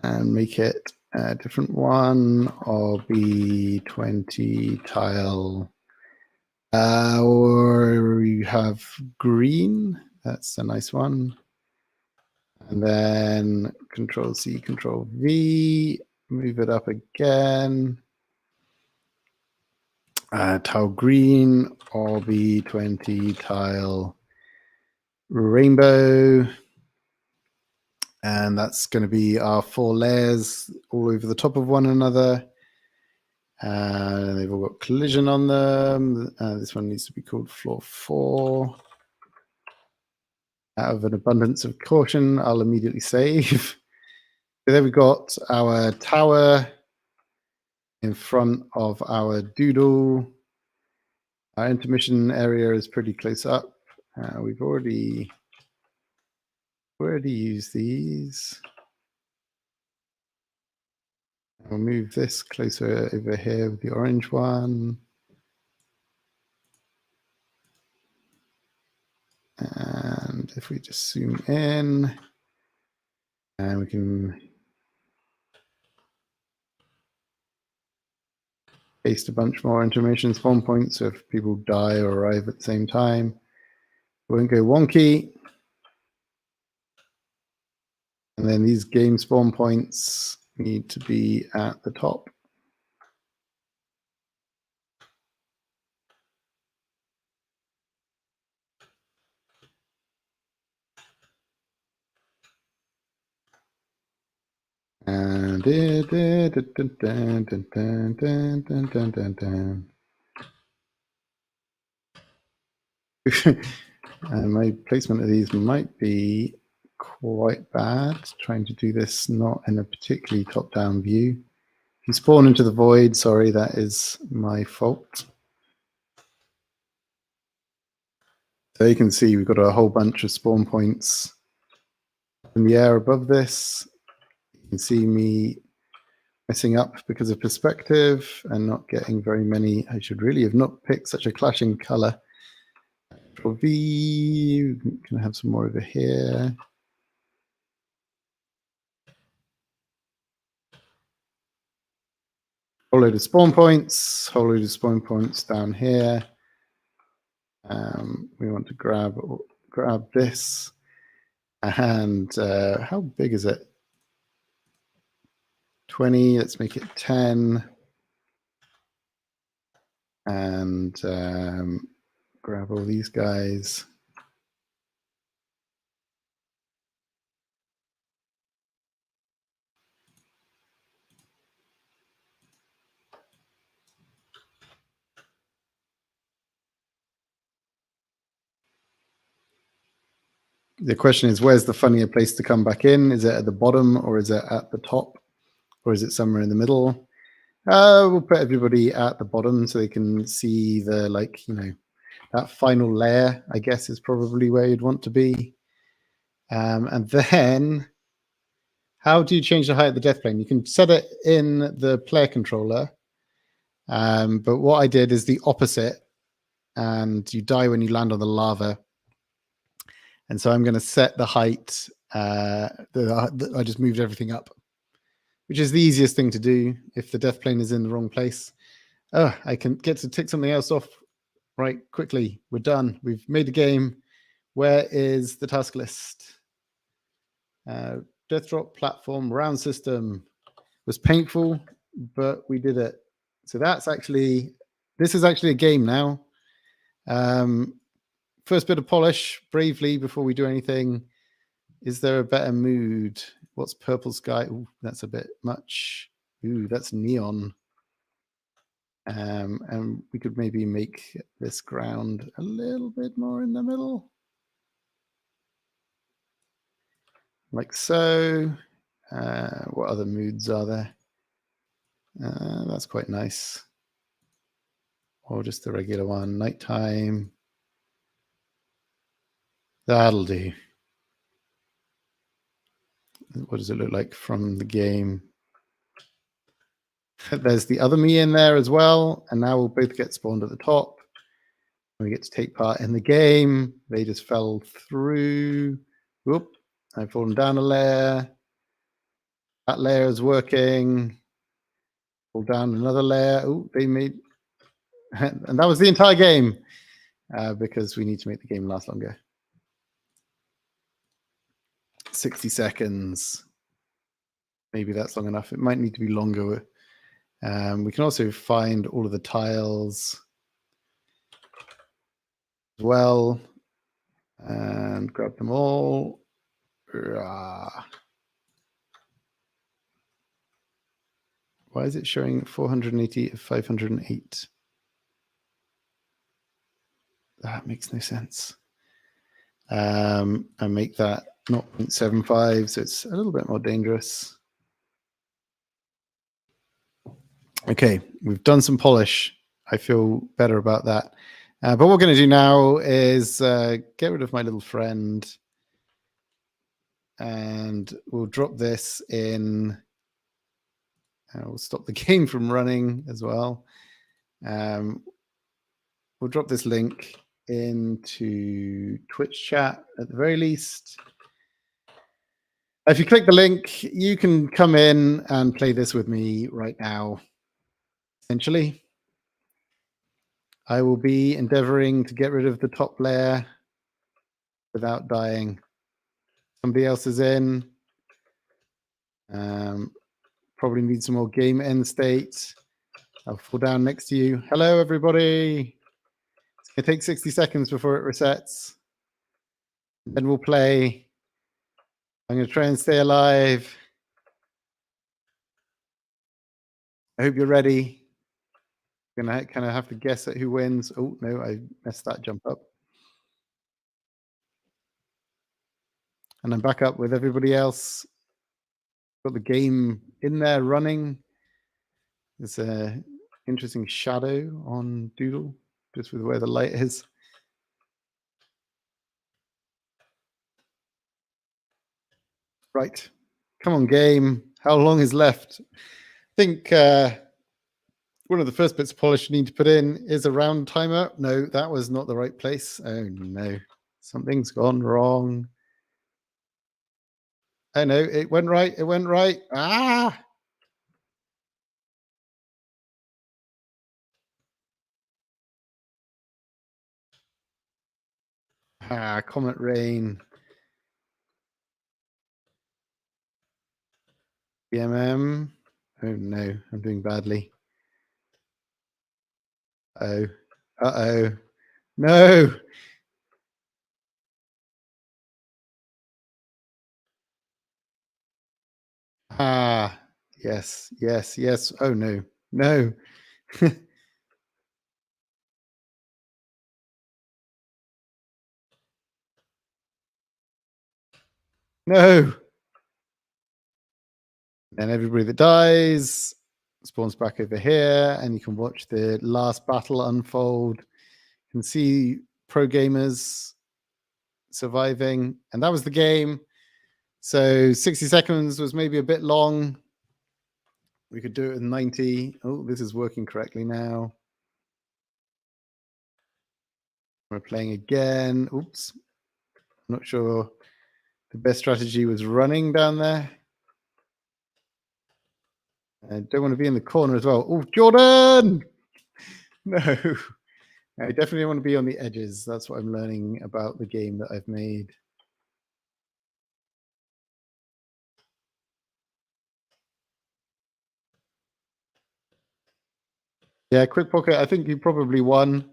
Speaker 2: And make it a different one, RB20 tile. Or you have green. That's a nice one. And then Control C, Control V, move it up again. Tile green, RB20 tile rainbow. And that's going to be our 4 layers all over the top of one another. And they've all got collision on them. This one needs to be called floor 4. Out of an abundance of caution, I'll immediately save. So there we've got our tower in front of our doodle. Our intermission area is pretty close up. We've already used these. I'll move this closer over here with the orange one. And if we just zoom in, and we can paste a bunch more intermission spawn points, so if people die or arrive at the same time, it won't go wonky. And then these game spawn points need to be at the top. And and my placement of these might be quite bad, trying to do this not in a particularly top-down view. If you spawn into the void, sorry, that is my fault. So you can see we've got a whole bunch of spawn points in the air above this. You can see me messing up because of perspective and not getting very many. I should really have not picked such a clashing color. Control V, can I have some more over here? Whole load of spawn points, whole load of spawn points down here. We want to grab this. And how big is it? 20, let's make it 10. And grab all these guys. The question is, where's the funnier place to come back in? Is it at the bottom, or is it at the top, or is it somewhere in the middle? We'll put everybody at the bottom so they can see the, like, you know, that final layer, I guess, is probably where you'd want to be. And then, how do you change the height of the death plane? You can set it in the player controller. But what I did is the opposite, and you die when you land on the lava. And so I'm going to set the height. I just moved everything up, which is the easiest thing to do if the death plane is in the wrong place. Oh, I can get to tick something else off right quickly. We're done. We've made a game. Where is the task list? Death drop platform round system was painful, but we did it. So this is actually a game now. First bit of polish, bravely, before we do anything. Is there a better mood? What's purple sky? Ooh, that's a bit much. Ooh, that's neon. And we could maybe make this ground a little bit more in the middle. Like so. What other moods are there? That's quite nice. Or just the regular one, nighttime. That'll do. What does it look like from the game? There's the other me in there as well. And now we'll both get spawned at the top. We get to take part in the game. They just fell through. Whoop, I've fallen down a layer. That layer is working. Fall down another layer. Oh, they made, and that was the entire game because we need to make the game last longer. 60 seconds. Maybe that's long enough. It might need to be longer. We can also find all of the tiles as well and grab them all. Why is it showing 480 of 508? That makes no sense. And make that 0.75, so it's a little bit more dangerous. Okay, we've done some polish. I feel better about that. But what we're going to do now is get rid of my little friend. And we'll drop this in. We'll stop the game from running as well. We'll drop this link into Twitch chat at the very least. If you click the link, you can come in and play this with me right now. Essentially, I will be endeavoring to get rid of the top layer without dying. Somebody else is in. Probably need some more game end state. I'll fall down next to you. Hello, everybody. It's going to take 60 seconds before it resets. Then we'll play. I'm going to try and stay alive. I hope you're ready. I'm going to kind of have to guess at who wins. Oh, no, I messed that jump up. And I'm back up with everybody else. Got the game in there running. There's a interesting shadow on Doodle, just with where the light is. Right. Come on, game. How long is left? I think one of the first bits of polish you need to put in is a round timer. No, that was not the right place. Oh, no. Something's gone wrong. Oh, no. It went right. It went right. Ah! Ah, Comet Rain. BMM. Oh, no. I'm doing badly. Oh. Uh-oh. No. Ah, yes, yes, yes. Oh, no, no. No. And everybody that dies spawns back over here, and you can watch the last battle unfold. You can see pro gamers surviving, and that was the game. So 60 seconds was maybe a bit long. We could do it in 90. Oh, this is working correctly now. We're playing again. Oops. I'm not sure the best strategy was running down there. I don't want to be in the corner as well. Oh, Jordan! No. I definitely want to be on the edges. That's what I'm learning about the game that I've made. Yeah, Quick Pocket, I think you probably won.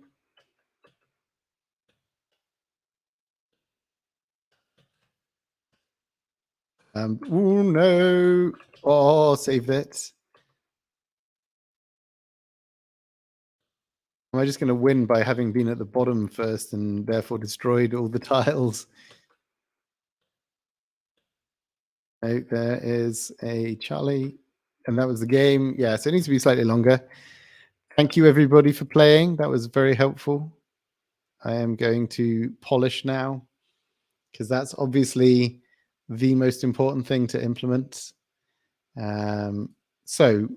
Speaker 2: Oh, no. Oh, saved it. Am I just going to win by having been at the bottom first and therefore destroyed all the tiles? No, there is a Charlie. And that was the game. Yeah, so it needs to be slightly longer. Thank you, everybody, for playing. That was very helpful. I am going to polish now, because that's obviously the most important thing to implement. So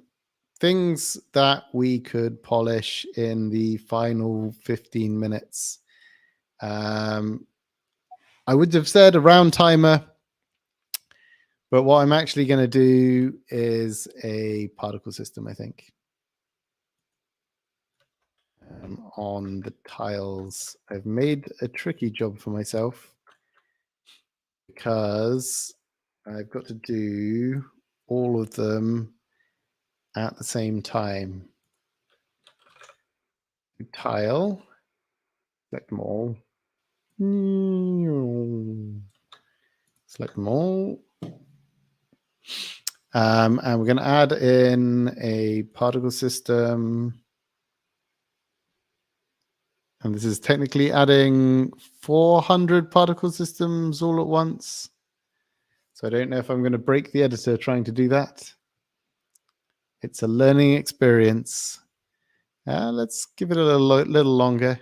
Speaker 2: things that we could polish in the final 15 minutes. I would have said a round timer, but what I'm actually going to do is a particle system, I think. On the tiles, I've made a tricky job for myself, because I've got to do all of them at the same time. Tile, select them all. Select them all. And we're going to add in a particle system. And this is technically adding 400 particle systems all at once. So I don't know if I'm going to break the editor trying to do that. It's a learning experience. Let's give it a little longer.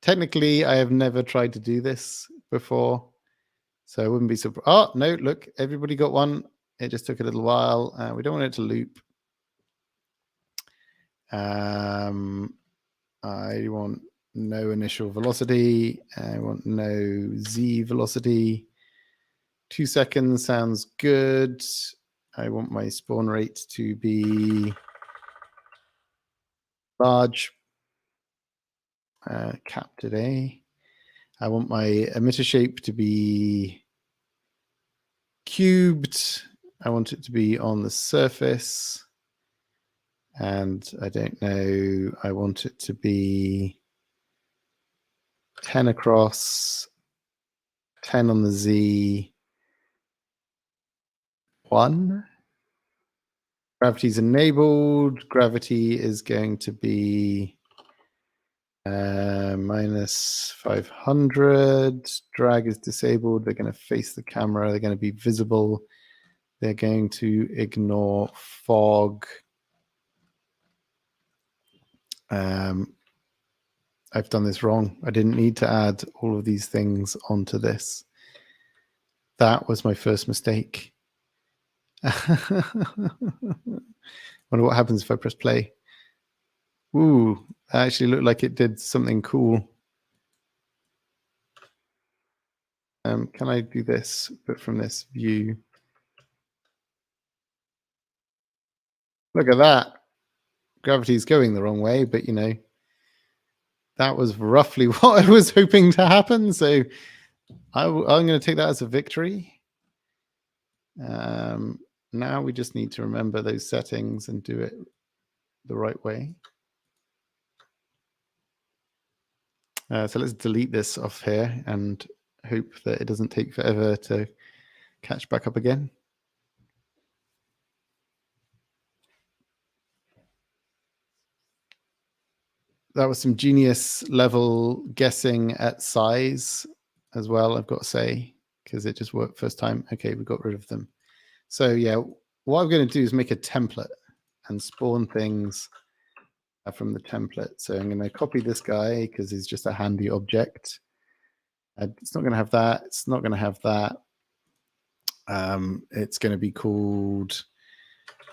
Speaker 2: Technically, I have never tried to do this before, so I wouldn't be surprised. Oh, no, look, everybody got one. It just took a little while. We don't want it to loop. I want no initial velocity. I want no Z velocity. 2 seconds sounds good. I want my spawn rate to be large. Capped at A. I want my emitter shape to be cubed. I want it to be on the surface. And I don't know, I want it to be 10 across, 10 on the Z, 1. Gravity is enabled. Gravity is going to be Minus 500. Drag is disabled. They're going to face the camera. They're going to be visible. They're going to ignore fog. I've done this wrong. I didn't need to add all of these things onto this. That was my first mistake. Wonder what happens if I press play. Ooh, that actually looked like it did something cool. Can I do this, but from this view? Look at that. Gravity's going the wrong way, but you know, that was roughly what I was hoping to happen. So I'm going to take that as a victory. Now we just need to remember those settings and do it the right way. So let's delete this off here and hope that it doesn't take forever to catch back up again. That was some genius level guessing at size as well, I've got to say, because it just worked first time. Okay, we got rid of them. So yeah, what I'm going to do is make a template and spawn things from the template. So I'm going to copy this guy because he's just a handy object. It's not going to have that. It's not going to have that. It's going to be called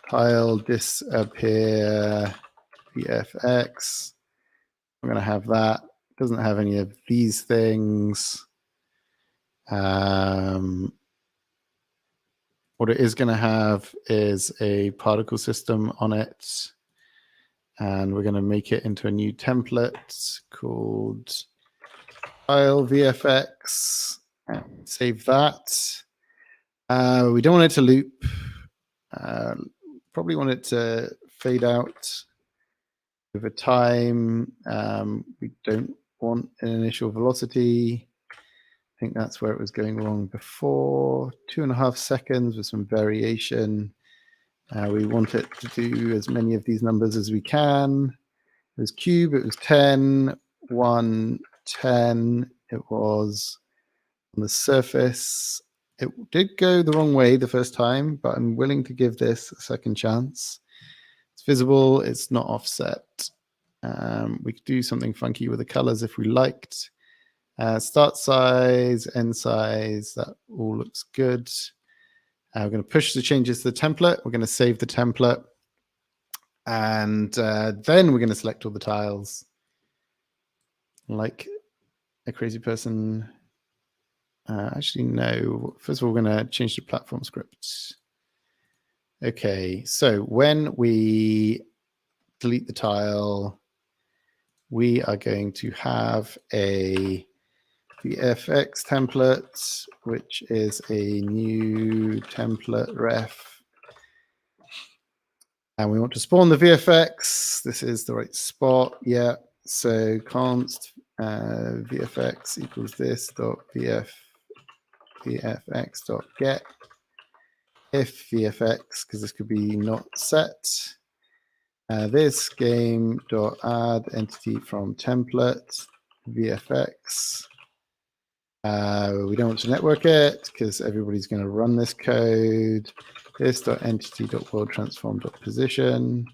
Speaker 2: tile disappear VFX. I'm going to have that. It doesn't have any of these things. What it is going to have is a particle system on it. And we're going to make it into a new template called tile VFX. Save that. We don't want it to loop. Probably want it to fade out over time. We don't want an initial velocity. I think that's where it was going wrong before. 2.5 seconds with some variation. We want it to do as many of these numbers as we can. It was cube, it was 10, 1, 10. It was on the surface. It did go the wrong way the first time, but I'm willing to give this a second chance. It's visible, it's not offset. We could do something funky with the colors if we liked. Start size, end size, that all looks good. We're going to push the changes to the template. We're going to save the template. And then we're going to select all the tiles like a crazy person. Actually, no. First of all, we're going to change the platform script. Okay, so when we delete the tile, we are going to have a VFX template, which is a new template ref. And we want to spawn the VFX. This is the right spot. Yeah. So const VFX equals this dot VFX dot get if VFX, because this could be not set. This game dot add entity from template VFX. We don't want to network it because everybody's going to run this code. This dot entity dot world transform dot position.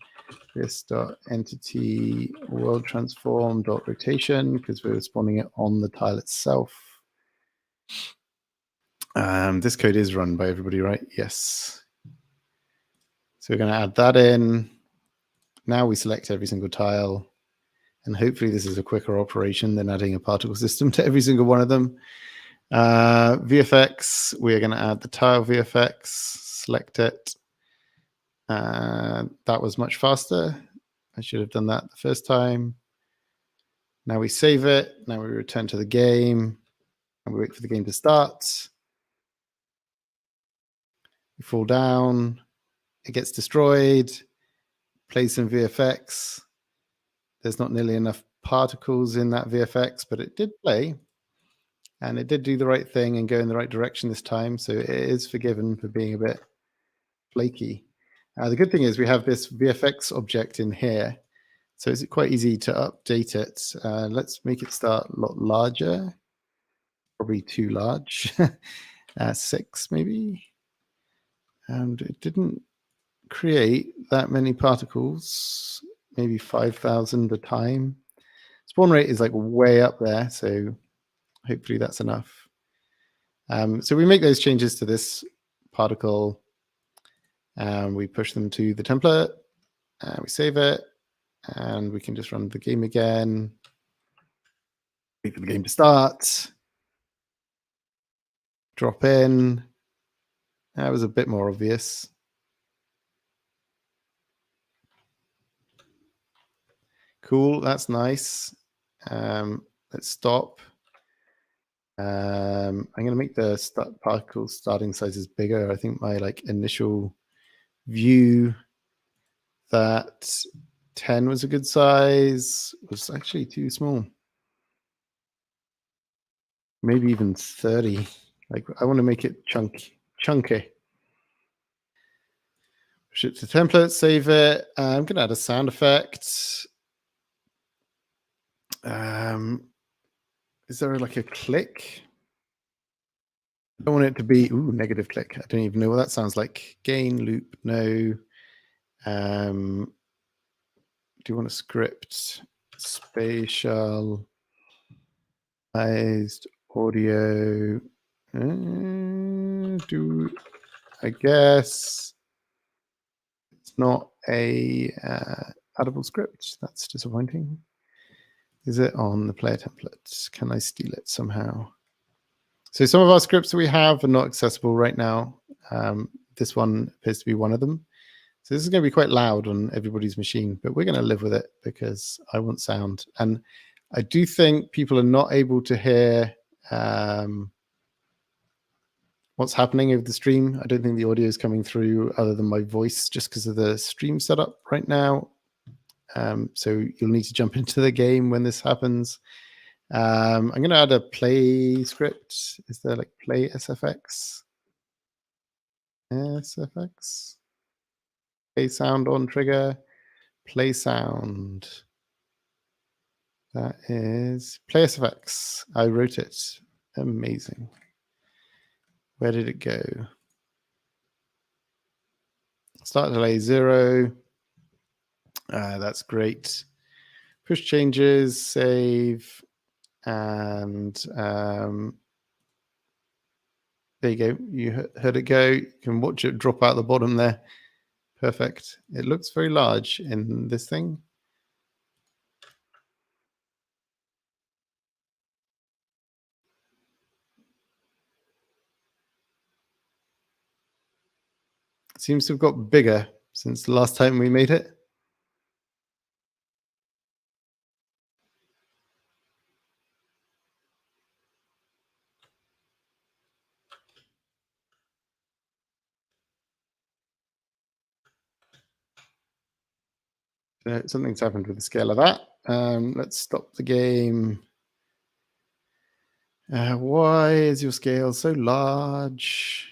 Speaker 2: This dot entity world transform dot rotation because we're spawning it on the tile itself. This code is run by everybody, right? Yes. So we're going to add that in. Now we select every single tile. And hopefully this is a quicker operation than adding a particle system to every single one of them. VFX, we're going to add the tile VFX, select it. That was much faster. I should have done that the first time. Now we save it. Now we return to the game and we wait for the game to start. We fall down. It gets destroyed. Play some VFX. There's not nearly enough particles in that VFX, but it did play. And it did do the right thing and go in the right direction this time. So it is forgiven for being a bit flaky. The good thing is we have this VFX object in here, So it's quite easy to update it. Let's make it start a lot larger. Probably too large. 6 maybe. And it didn't create that many particles, maybe 5,000 a time. Spawn rate is like way up there, so hopefully that's enough. So we make those changes to this particle, and we push them to the template, and we save it, and we can just run the game again. Wait for the game to start. Drop in. That was a bit more obvious. Cool, that's nice. Let's stop. I'm going to make the particle starting sizes bigger. I think my initial view that 10 was a good size was actually too small. Maybe even 30. I want to make it chunky. Push it to template, save it. I'm going to add a sound effect. Is there a click? I don't want it to be negative click. I don't even know what that sounds like. Gain loop, no. Do you want a script? Spatialized audio. I guess it's not a addable script. That's disappointing. Is it on the player template? Can I steal it somehow? So some of our scripts that we have are not accessible right now. This one appears to be one of them. So this is going to be quite loud on everybody's machine, but we're going to live with it because I want sound. And I do think people are not able to hear what's happening over the stream. I don't think the audio is coming through other than my voice just because of the stream setup right now. So you'll need to jump into the game when this happens. I'm going to add a play script. Is there play SFX? SFX? Play sound on trigger. Play sound. That is play SFX. I wrote it. Amazing. Where did it go? Start delay 0. That's great. Push changes, save, and there you go. You heard it go. You can watch it drop out the bottom there. Perfect. It looks very large in this thing. It seems to have got bigger since the last time we made it. Something's happened with the scale of that. Let's stop the game. Why is your scale so large?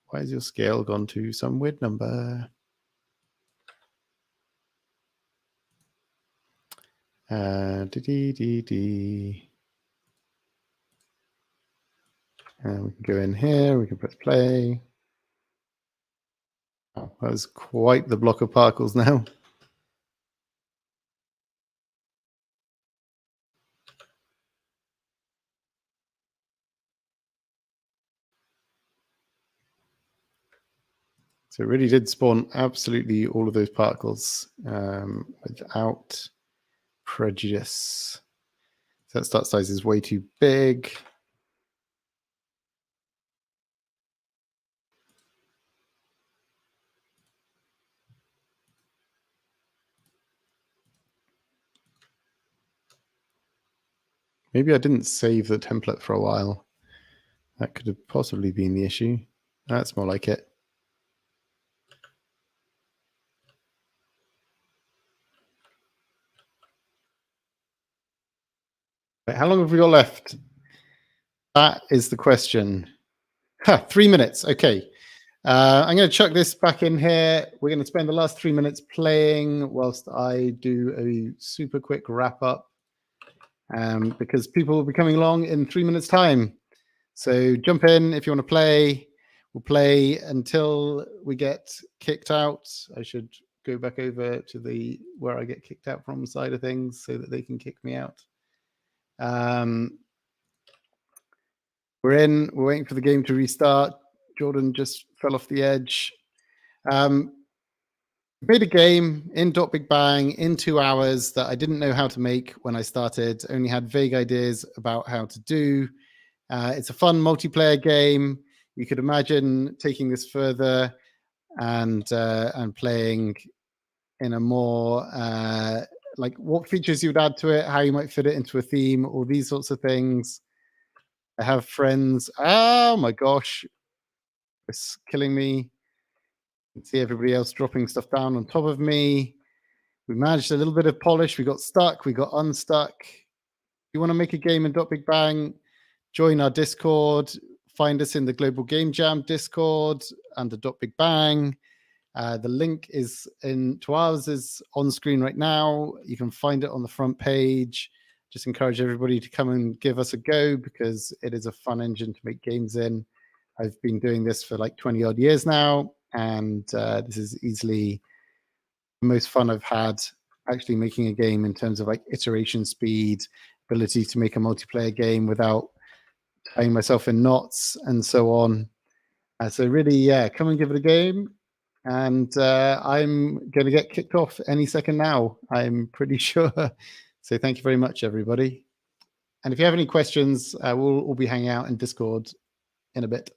Speaker 2: Why has your scale gone to some weird number? And we can go in here. We can press play. Oh, that was quite the block of particles now. So it really did spawn absolutely all of those particles without prejudice. So that start size is way too big. Maybe I didn't save the template for a while. That could have possibly been the issue. That's more like it. Wait, how long have we got left? That is the question. 3 minutes. Okay. I'm going to chuck this back in here. We're going to spend the last 3 minutes playing whilst I do a super quick wrap up, because people will be coming along in 3 minutes time. So jump in if you want to play. We'll play until we get kicked out. I should go back over to the where I get kicked out from side of things so that they can kick me out. We're in. We're waiting for the game to restart. Jordan just fell off the edge. Made a game in Big Bang in 2 hours that I didn't know how to make when I started. Only had vague ideas about how to do. It's a fun multiplayer game. You could imagine taking this further and playing in a more like what features you would add to it, how you might fit it into a theme, all these sorts of things. I have friends. Oh my gosh, it's killing me. You can see everybody else dropping stuff down on top of me. We managed a little bit of polish. We got stuck. We got unstuck. If you want to make a game in Big Bang, join our Discord. Find us in the Global Game Jam Discord under Big Bang. The link is to ours is on screen right now. You can find it on the front page. Just encourage everybody to come and give us a go because it is a fun engine to make games in. I've been doing this for like 20 odd years now, and this is easily the most fun I've had actually making a game in terms of like iteration speed, ability to make a multiplayer game without tying myself in knots and so on. So really, yeah, come and give it a game. And I'm going to get kicked off any second now, I'm pretty sure. So thank you very much, everybody. And if you have any questions, we'll be hanging out in Discord in a bit.